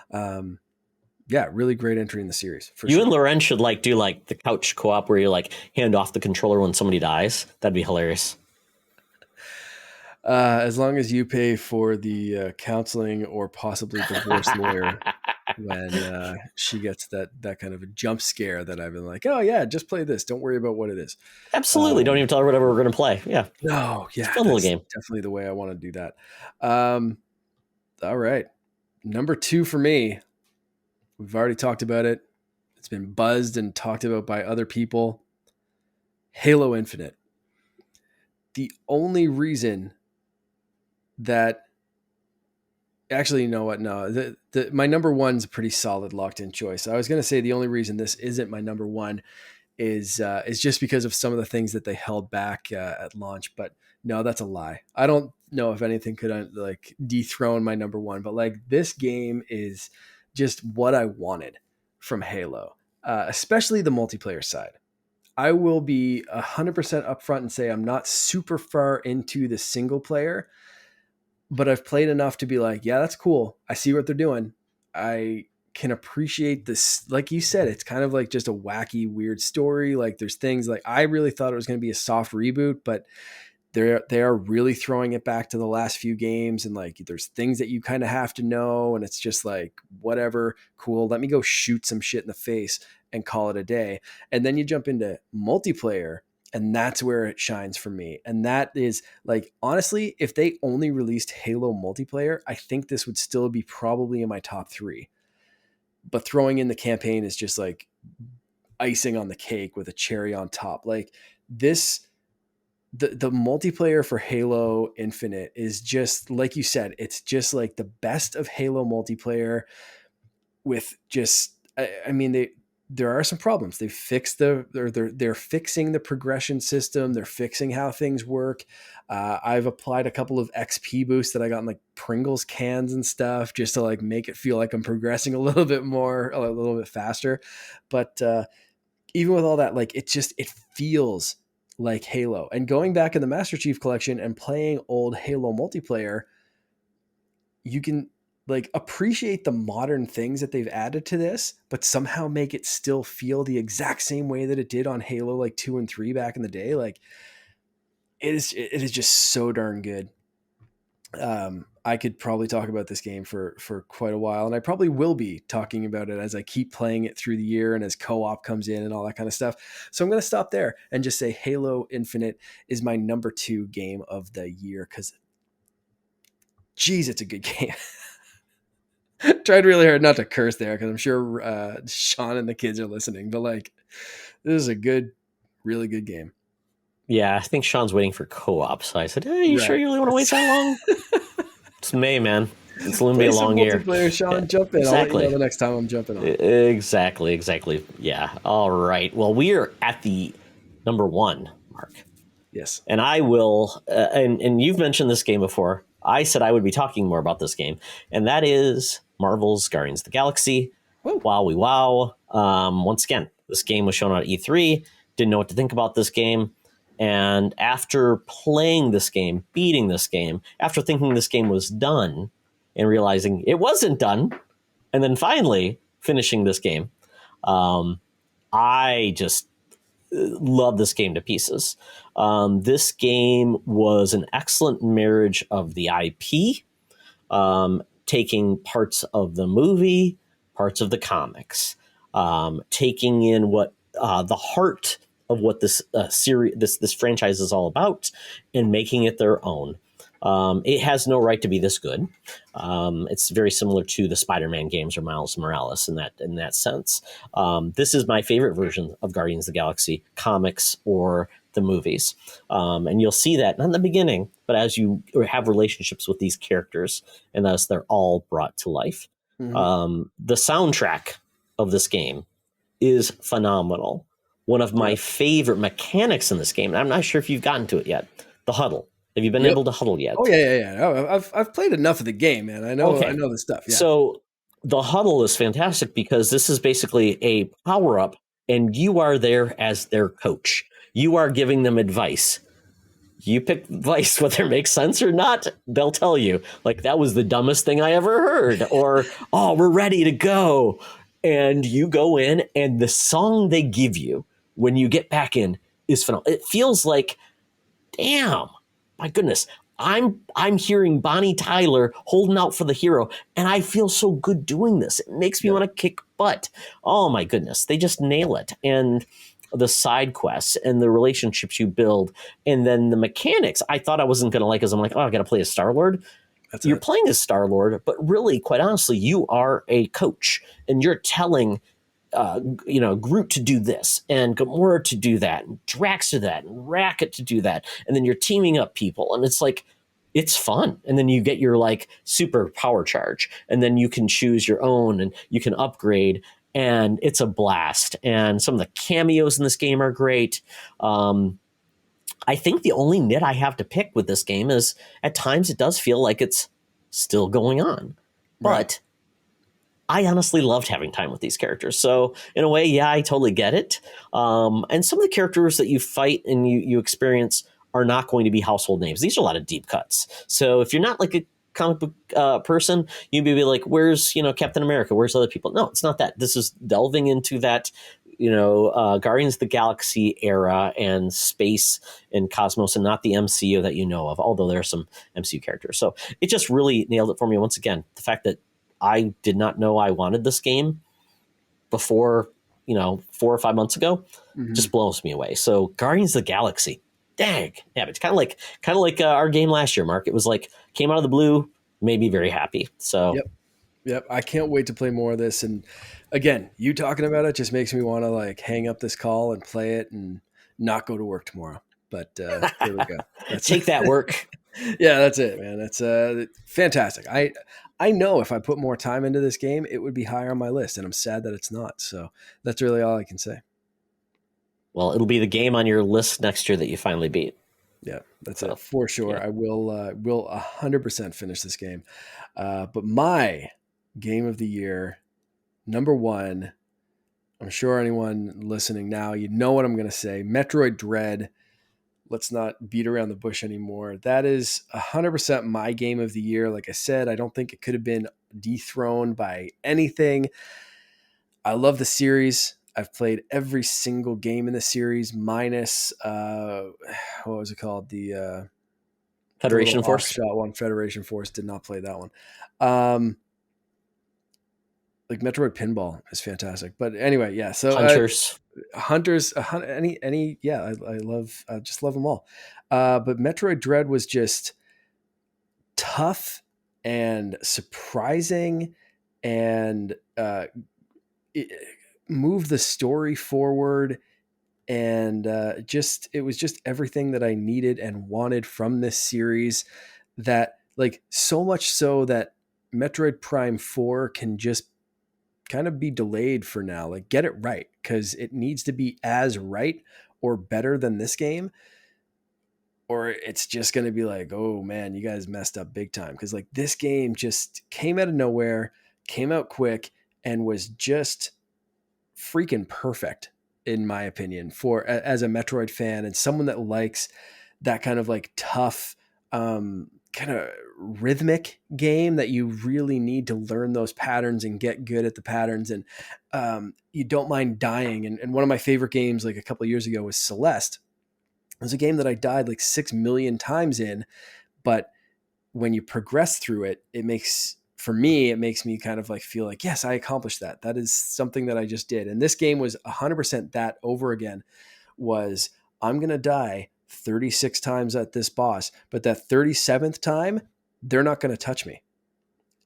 really great entry in the series. For you and Loren should do the couch co-op where you hand off the controller when somebody dies. That'd be hilarious. As long as you pay for the counseling or possibly divorce lawyer when she gets that kind of a jump scare that I've been like, oh yeah, just play this. Don't worry about what it is. Absolutely. Don't even tell her whatever we're going to play. Yeah. No. Yeah. It's a fun little game. Definitely the way I want to do that. All right. Number 2 for me. We've already talked about it. It's been buzzed and talked about by other people. Halo Infinite. The only reason that actually, you know what? No, my number 1's a pretty solid locked in choice. I was going to say the only reason this isn't my number 1 is just because of some of the things that they held back at launch. But no, that's a lie. I don't know if anything could dethrone my number 1, but this game is just what I wanted from Halo, especially the multiplayer side. I will be 100% upfront and say I'm not super far into the single player, but I've played enough to be like, yeah, that's cool. I see what they're doing. I can appreciate this. Like you said, it's kind of just a wacky, weird story. There's things I really thought it was going to be a soft reboot, but they are really throwing it back to the last few games. And there's things that you kind of have to know. And it's just whatever, cool. Let me go shoot some shit in the face and call it a day. And then you jump into multiplayer, and that's where it shines for me. And that is honestly, if they only released Halo multiplayer, I think this would still be probably in my top 3. But throwing in the campaign is just icing on the cake with a cherry on top. This the multiplayer for Halo Infinite is just like you said, it's just like the best of Halo multiplayer with just I mean there are some problems. They fixed they're fixing the progression system. They're fixing how things work. I've applied a couple of XP boosts that I got in like Pringles cans and stuff just to like make it feel like I'm progressing a little bit more, a little bit faster. But even with all that, like it feels like Halo. And going back in the Master Chief Collection and playing old Halo multiplayer, you can like appreciate the modern things that they've added to this, but somehow make it still feel the exact same way that it did on Halo like 2 and 3 back in the day. Like it is just so darn good. I could probably talk about this game for quite a while, and I probably will be talking about it as I keep playing it through the year and as co-op comes in and all that kind of stuff. So I'm going to stop there and just say Halo Infinite is my number 2 game of the year because, geez, it's a good game. Tried really hard not to curse there because I'm sure Sean and the kids are listening, but like this is a good, really good game. Yeah, I think Sean's waiting for co-op. So I said, "Hey, you sure you really want to wait that long?" It's May, man. It's going to be a long year. Multiplayer, Sean, jump in. Exactly. I'll let you know the next time I'm jumping on. Exactly. Yeah. All right. Well, we are at the number 1 mark. Yes. And I will, and you've mentioned this game before. I said I would be talking more about this game, and that is Marvel's Guardians of the Galaxy. Woo. Wow. Once again, this game was shown at E3. Didn't know what to think about this game. And after playing this game, beating this game, after thinking this game was done and realizing it wasn't done, and then finally finishing this game, I just love this game to pieces. This game was an excellent marriage of the IP, taking parts of the movie, parts of the comics, taking in what the heart of what this series, this franchise is all about, and making it their own. It has no right to be this good. It's very similar to the Spider-Man games or Miles Morales in that sense. This is my favorite version of Guardians of the Galaxy comics or the movies. And you'll see that not in the beginning, but as you have relationships with these characters and as they're all brought to life. Mm-hmm. The soundtrack of this game is phenomenal. One of my favorite mechanics in this game, and I'm not sure if you've gotten to it yet, the huddle. Have you been able to huddle yet? Oh yeah. Oh, I've played enough of the game, man. I know the stuff. Yeah. So the huddle is fantastic because this is basically a power up, and you are there as their coach. You are giving them advice. You pick advice, whether it makes sense or not. They'll tell you, like, that was the dumbest thing I ever heard, or oh, we're ready to go, and you go in, and the song they give you when you get back in is phenomenal. It feels like, damn. My goodness, I'm hearing Bonnie Tyler holding out for the hero, and I feel so good doing this. It makes me want to kick butt. Oh my goodness, they just nail it. And the side quests and the relationships you build, and then the mechanics I thought I wasn't going to like, because I'm like, oh, I got to play as Star-Lord. You're playing as Star-Lord, but really, quite honestly, you are a coach, and you're telling Groot to do this, and Gamora to do that, and Drax to that, and Ratchet to do that, and then you're teaming up people, and it's like, it's fun. And then you get your like super power charge, and then you can choose your own, and you can upgrade, and it's a blast. And some of the cameos in this game are great. I think the only nit I have to pick with this game is at times it does feel like it's still going on, but I honestly loved having time with these characters. So in a way, yeah, I totally get it. And some of the characters that you fight and you experience are not going to be household names. These are a lot of deep cuts. So if you're not like a comic book person, you'd be like, where's, Captain America? Where's other people? No, it's not that. This is delving into that, Guardians of the Galaxy era and space and cosmos, and not the MCU that you know of, although there are some MCU characters. So it just really nailed it for me. Once again, the fact that I did not know I wanted this game before, 4 or 5 months ago, just blows me away. So Guardians of the Galaxy, dang. Yeah, it's kind of like our game last year, Mark. It was like, came out of the blue, made me very happy. So Yep. I can't wait to play more of this. And again, you talking about it just makes me want to like hang up this call and play it and not go to work tomorrow. But there we go. That's Take that, work. Yeah, that's it, man. That's fantastic. I know if I put more time into this game, it would be higher on my list, and I'm sad that it's not. So that's really all I can say. Well, it'll be the game on your list next year that you finally beat. Yeah, that's it for sure. Yeah. I will 100% finish this game. But my game of the year, number one, I'm sure anyone listening now, you know what I'm going to say. Metroid Dread. Let's not beat around the bush anymore. That is 100% my game of the year. Like I said, I don't think it could have been dethroned by anything. I love the series. I've played every single game in the series minus what was it called? The Federation Force. Shot one. Federation Force. Did not play that one. Like Metroid Pinball is fantastic. But anyway, yeah. So Hunters, yeah, I just love them all. But Metroid Dread was just tough and surprising, and it moved the story forward, and it was just everything that I needed and wanted from this series. That, like, so much so that Metroid Prime 4 can just kind of be delayed for now. Like, get it right, because it needs to be as right or better than this game, or it's just going to be like, oh man, you guys messed up big time. Because like, this game just came out of nowhere, came out quick, and was just freaking perfect, in my opinion, for as a Metroid fan and someone that likes that kind of like tough, kind of rhythmic game that you really need to learn those patterns and get good at the patterns, and you don't mind dying. And one of my favorite games, like a couple of years ago, was Celeste. It was a game that I died like 6 million times in, but when you progress through it, it makes me kind of like feel like, yes, I accomplished that. That is something that I just did. And this game was 100% that over again. Was, I'm going to die 36 times at this boss, but that 37th time, they're not going to touch me.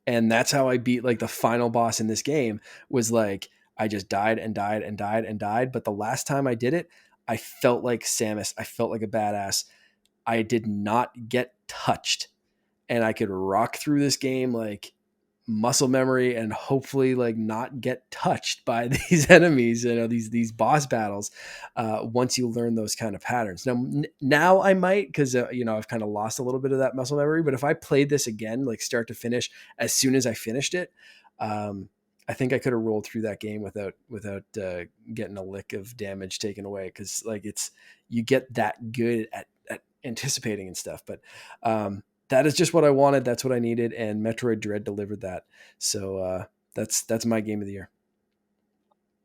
And that's how I beat like the final boss in this game. Was like, I just died and died and died and died. But the last time I did it, I felt like Samus. I felt like a badass. I did not get touched, and I could rock through this game like muscle memory, and hopefully like not get touched by these enemies, these boss battles, once you learn those kind of patterns. Now I might, because I've kind of lost a little bit of that muscle memory, but if I played this again, like start to finish, as soon as I finished it, I think I could have rolled through that game without getting a lick of damage taken away, because like you get that good at anticipating and stuff. But that is just what I wanted. That's what I needed, and Metroid Dread delivered that. So that's my game of the year.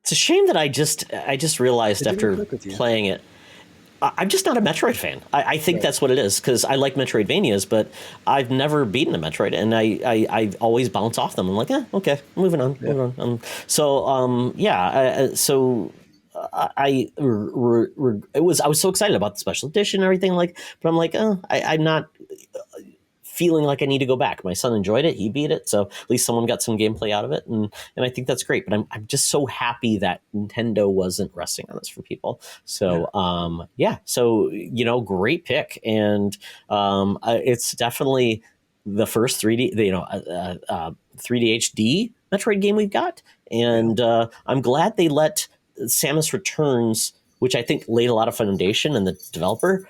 It's a shame that I just realized after playing it, I'm just not a Metroid fan. I think that's what it is, because I like Metroidvanias, but I've never beaten a Metroid, and I always bounce off them. I'm like, okay, moving on. I was so excited about the special edition and everything, like, but I'm like, I'm not feeling like I need to go back. My son enjoyed it; he beat it, so at least someone got some gameplay out of it, and I think that's great. But I'm just so happy that Nintendo wasn't resting on this for people. So so great pick, and it's definitely the first 3D 3D HD Metroid game we've got, and I'm glad they let Samus Returns, which I think laid a lot of foundation in the developer,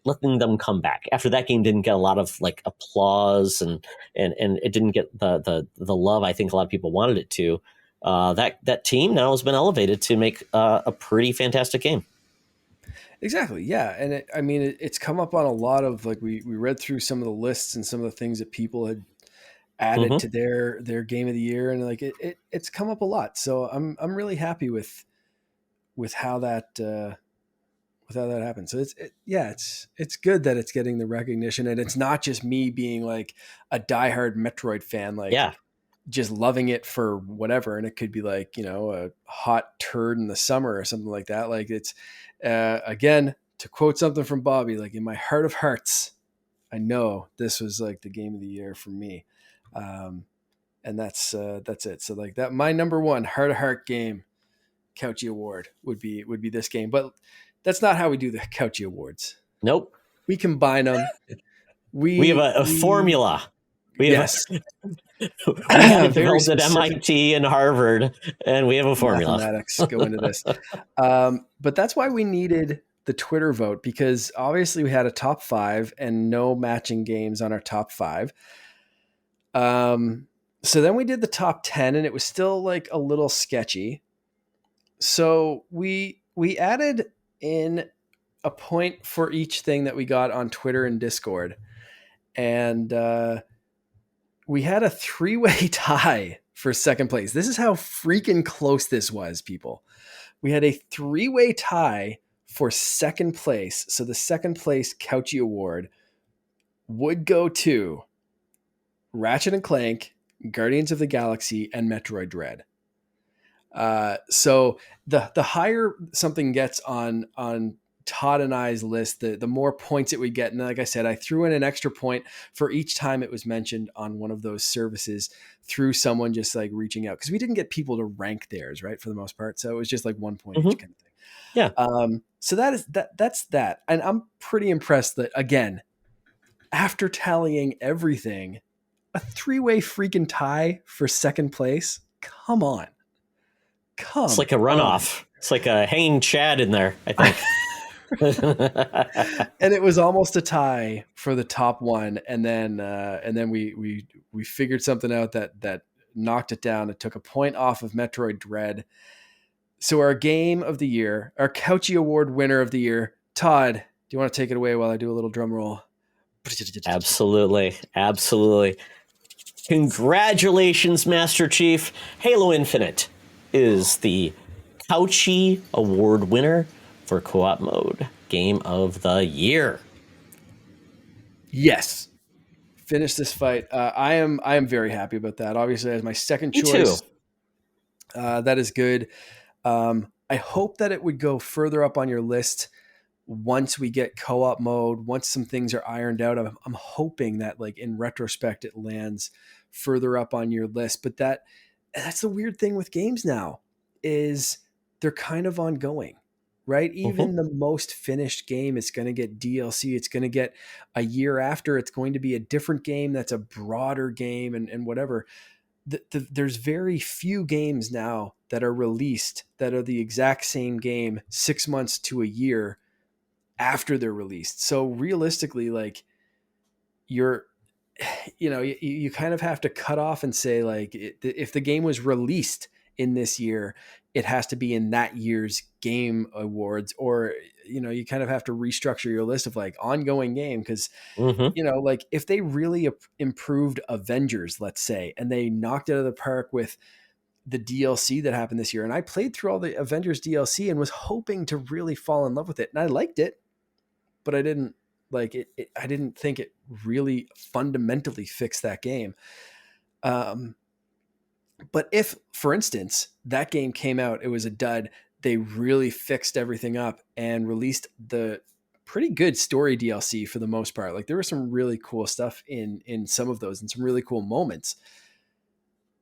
letting them come back after that game didn't get a lot of like applause, and it didn't get the love I think a lot of people wanted it to. That team now has been elevated to make a pretty fantastic game. Exactly. Yeah. And it's come up on a lot of, like, we read through some of the lists and some of the things that people had added to their game of the year, and like it's come up a lot. So I'm really happy with how that happened. So it's good that it's getting the recognition, and it's not just me being like a diehard Metroid fan, like just loving it for whatever. And it could be like, a hot turd in the summer or something like that. Like, it's again, to quote something from Bobby, like, in my heart of hearts, I know this was like the game of the year for me. And that's it. So like, that, my number one heart to heart game, Couchy Award, would be this game. But That's not how we do the Couchy Awards. Nope. We combine them. We have a formula. We have we had it developed at MIT and Harvard, and we have a formula. Mathematics go into this. But that's why we needed the Twitter vote, because obviously we had a top 5 and no matching games on our top 5. So then we did the top 10 and it was still like a little sketchy. So we added in a point for each thing that we got on Twitter and Discord. And we had a 3-way tie for second place. This is how freaking close this was, people. We had a 3-way tie for second place. So the second place Couchy Award would go to Ratchet and Clank, Guardians of the Galaxy, and Metroid Dread. So the higher something gets on Todd and I's list, the more points it would get. And like I said, I threw in an extra point for each time it was mentioned on one of those services through someone just like reaching out, because we didn't get people to rank theirs, right, for the most part. So it was just like 1 point each kind of thing. Yeah. So that's that. And I'm pretty impressed that, again, after tallying everything, a 3-way freaking tie for second place. Come on. It's like a runoff. It's like a hanging Chad in there, I think. And it was almost a tie for the top one, and then we figured something out that knocked it down. It took a point off of Metroid Dread. So our game of the year, our Couchy Award winner of the year, Todd, do you want to take it away while I do a little drum roll? Absolutely. Congratulations, Master Chief. Halo Infinite is the Couchy Award winner for co-op mode game of the year. Yes. Finish this fight. I am very happy about that. Obviously, as my second choice. Me too. That is good. I hope that it would go further up on your list once we get co-op mode, once some things are ironed out. I'm hoping that, like, in retrospect, it lands further up on your list. But that's the weird thing with games now, is they're kind of ongoing, right? Even the most finished game is going to get DLC. It's going to get a year after. It's going to be a different game that's a broader game and whatever. There's very few games now that are released that are the exact same game 6 months to a year after they're released. So realistically, like, you kind of have to cut off and say, like, if the game was released in this year, it has to be in that year's game awards, or, you kind of have to restructure your list of like ongoing game. Cause like if they really improved Avengers, let's say, and they knocked it out of the park with the DLC that happened this year. And I played through all the Avengers DLC and was hoping to really fall in love with it. And I liked it, but I didn't like it. I didn't think it really fundamentally fixed that game. But if, for instance, that game came out, it was a dud, they really fixed everything up and released the pretty good story DLC for the most part. Like, there was some really cool stuff in some of those and some really cool moments.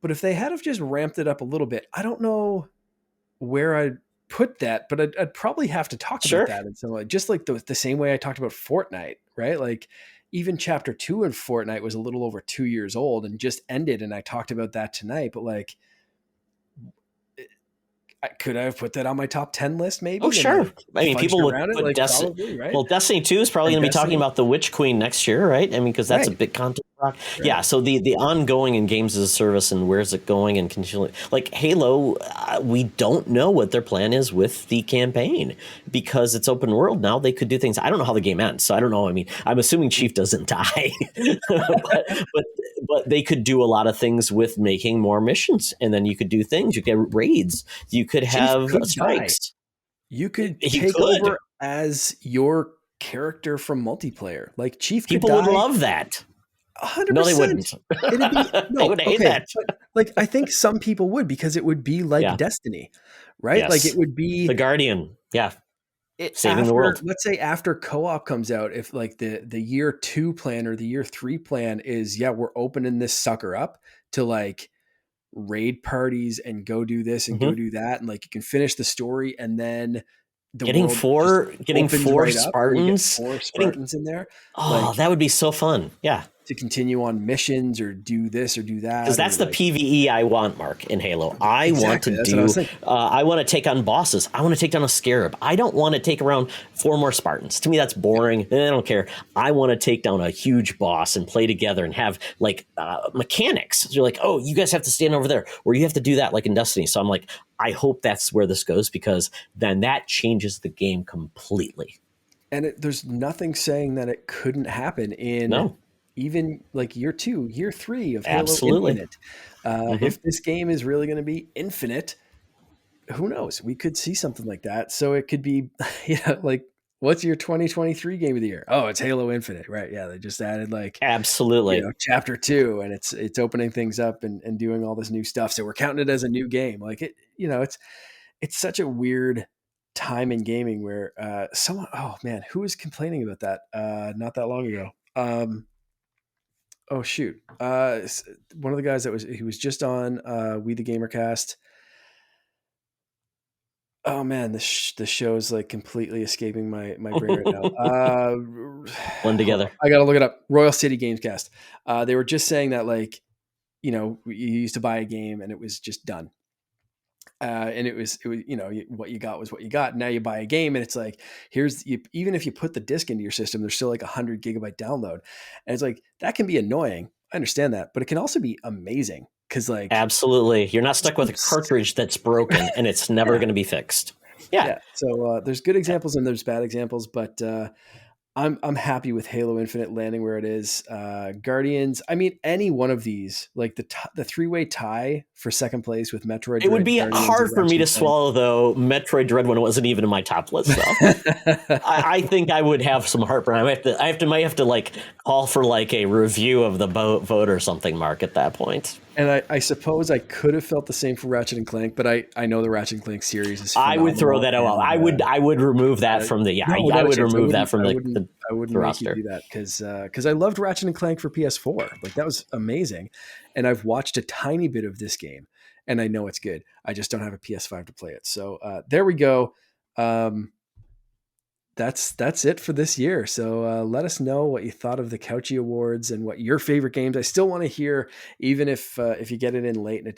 But if they had have just ramped it up a little bit, I don't know where I'd put that, but I'd probably have to talk about that in some way. Just like the same way I talked about Fortnite, right? Like, even Chapter 2 in Fortnite was a little over 2 years old and just ended, and I talked about that tonight. But like, could I have put that on my top 10 list maybe? Oh, sure. Like, I mean, people would put like, Destiny. Probably, right? Well, Destiny 2 is probably going to be talking about the Witch Queen next year, right? I mean, because that's a big content block. Right. Yeah, so the ongoing in games as a service and where's it going and continually, like Halo, we don't know what their plan is with the campaign because it's open world now. They could do things. I don't know how the game ends, so I don't know. I mean, I'm assuming Chief doesn't die, but they could do a lot of things with making more missions, and then you could do things. You could get raids. You could have strikes. You could take over as your character from multiplayer. Like, Chief people could would love that. 100%. No, they wouldn't. They would hate that. But, like, I think some people would, because it would be like Destiny, right? Yes. Like, it would be the Guardian. Yeah. Saving the world. Let's say after co-op comes out, if like the year 2 plan or the year 3 plan is, we're opening this sucker up to like raid parties and go do this and go do that. And like, you can finish the story and then the getting world getting opens four right up, where you get Spartans, 4 Spartans in there. oh, Like, that would be so fun. Yeah. to continue on missions or do this or do Because that, or that's the like, PvE I want, Mark, in Halo. I want to exactly, that's what I was do, thinking. I want to take on bosses. I want to take down a scarab. I don't want to take around 4 more Spartans. To me, that's boring. And I don't care. I want to take down a huge boss and play together and have like mechanics. So you're like, oh, you guys have to stand over there, or you have to do that like in Destiny. So I'm like, I hope that's where this goes, because then that changes the game completely. And there's nothing saying that it couldn't happen in No, even like year 2, year 3 of Halo absolutely. Infinite. If this game is really going to be infinite, who knows? We could see something like that. So it could be, like, what's your 2023 game of the year? Oh, it's Halo Infinite, right? Yeah, they just added like, Absolutely. chapter 2, and it's opening things up and doing all this new stuff. So we're counting it as a new game. Like, it's such a weird time in gaming where someone, oh man, who was complaining about that not that long ago? Oh shoot, one of the guys he was just on We the Gamercast. Oh man, the show's like completely escaping my brain right now. Blend together. I gotta look it up. Royal City Gamescast. They were just saying that, like, you used to buy a game and it was just done. And it was, what you got was what you got. Now you buy a game and it's like, even if you put the disc into your system, there's still like 100 GB download. And it's like, that can be annoying. I understand that, but it can also be amazing. Cause like, absolutely, you're not stuck with a cartridge that's broken and it's never yeah. going to be fixed. Yeah. So there's good examples and there's bad examples, but I'm happy with Halo Infinite landing where it is. Guardians, I mean, any one of these, like the 3-way tie for second place with Metroid Dread, It would be Guardians, hard for me to Ratchet & Clank. swallow, though, Metroid Dread when it wasn't even in my top list, though. I think I would have some heartburn. I might have to like call for like a review of the vote or something, Mark, at that point. And I suppose I could have felt the same for Ratchet and Clank, but I know the Ratchet and Clank series is phenomenal. I would throw that out. I would remove that from the no, I would remove that from I the wouldn't roster. make you do that because I loved Ratchet and Clank for PS4. Like, that was amazing, and I've watched a tiny bit of this game, and I know it's good. I just don't have a PS5 to play it. So there we go. That's it for this year. So let us know what you thought of the Couchy Awards and what your favorite games. I still want to hear, even if you get it in late and it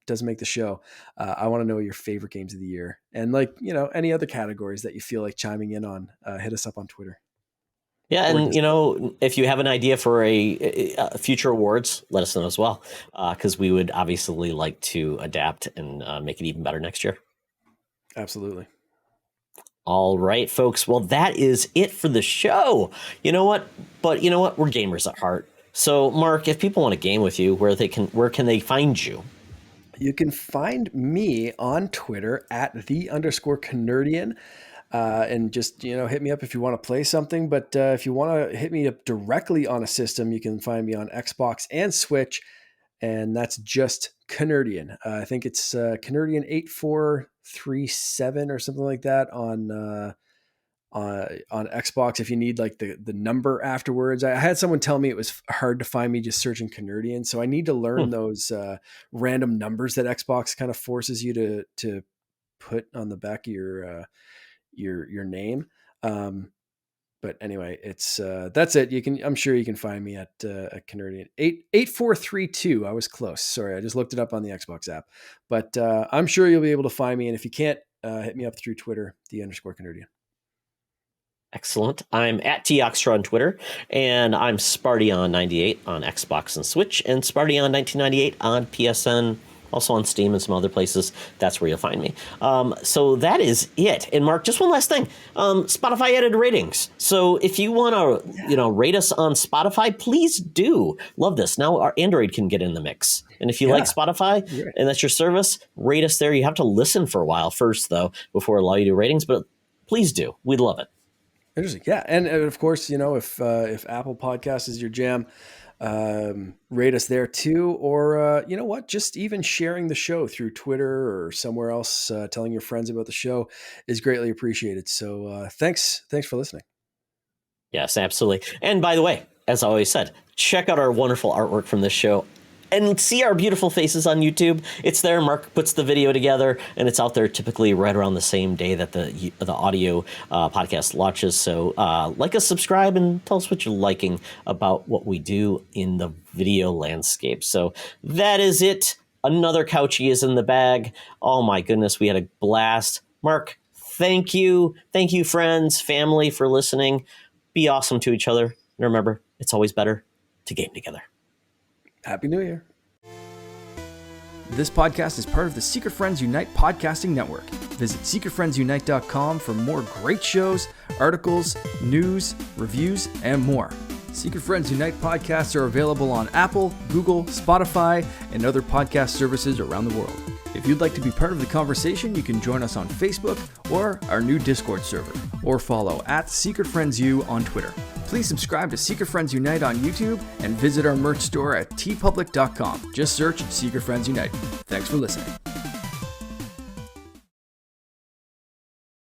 doesn't make the show. I want to know your favorite games of the year, and like, any other categories that you feel like chiming in on. Hit us up on Twitter. Yeah, and if you have an idea for a future awards, let us know as well, because we would obviously like to adapt and make it even better next year. Absolutely. All right, folks. Well, that is it for the show. You know what? But you know what? We're gamers at heart. So, Mark, if people want to game with you, where can they find you? You can find me on Twitter at @the_Canardian. And just, hit me up if you want to play something. But if you want to hit me up directly on a system, you can find me on Xbox and Switch. And that's just Canardian. I think it's Canardian 8437 or something like that on Xbox. If you need like the number afterwards, I had someone tell me it was hard to find me just searching Canardian. So I need to learn those random numbers that Xbox kind of forces you to put on the back of your name. But anyway, it's that's it. I'm sure you can find me at Canardian 8432. I was close. Sorry, I just looked it up on the Xbox app. But I'm sure you'll be able to find me. And if you can't, hit me up through Twitter, @the_Canardian. Excellent. I'm at Toxtra on Twitter, and I'm Spartyon98 on Xbox and Switch, and Spartyon1998 on PSN, also on Steam and some other places. That's where you'll find me. So that is it. And Mark, just one last thing. Spotify added ratings. So if you want to, rate us on Spotify, please do. Love this. Now our Android can get in the mix. And if you like Spotify and that's your service, rate us there. You have to listen for a while first, though, before allow you to do ratings. But please do. We'd love it. Interesting. Yeah. And of course, if Apple Podcasts is your jam, rate us there too. Or, you know what, just even sharing the show through Twitter or somewhere else, telling your friends about the show is greatly appreciated. So thanks for listening. Yes, absolutely. And by the way, as I always said, check out our wonderful artwork from this show and see our beautiful faces on YouTube. It's there. Mark puts the video together, and it's out there typically right around the same day that the audio podcast launches. So like us, subscribe, and tell us what you're liking about what we do in the video landscape. So that is it. Another Couchie is in the bag. Oh my goodness, we had a blast. Mark, thank you. Thank you, friends, family, for listening. Be awesome to each other. And remember, it's always better to game together. Happy New Year. This podcast is part of the Secret Friends Unite podcasting network. Visit secretfriendsunite.com for more great shows, articles, news, reviews, and more. Secret Friends Unite podcasts are available on Apple, Google, Spotify, and other podcast services around the world. If you'd like to be part of the conversation, you can join us on Facebook or our new Discord server, or follow @SecretFriendsU on Twitter. Please subscribe to Secret Friends Unite on YouTube and visit our merch store at tpublic.com. Just search Secret Friends Unite. Thanks for listening.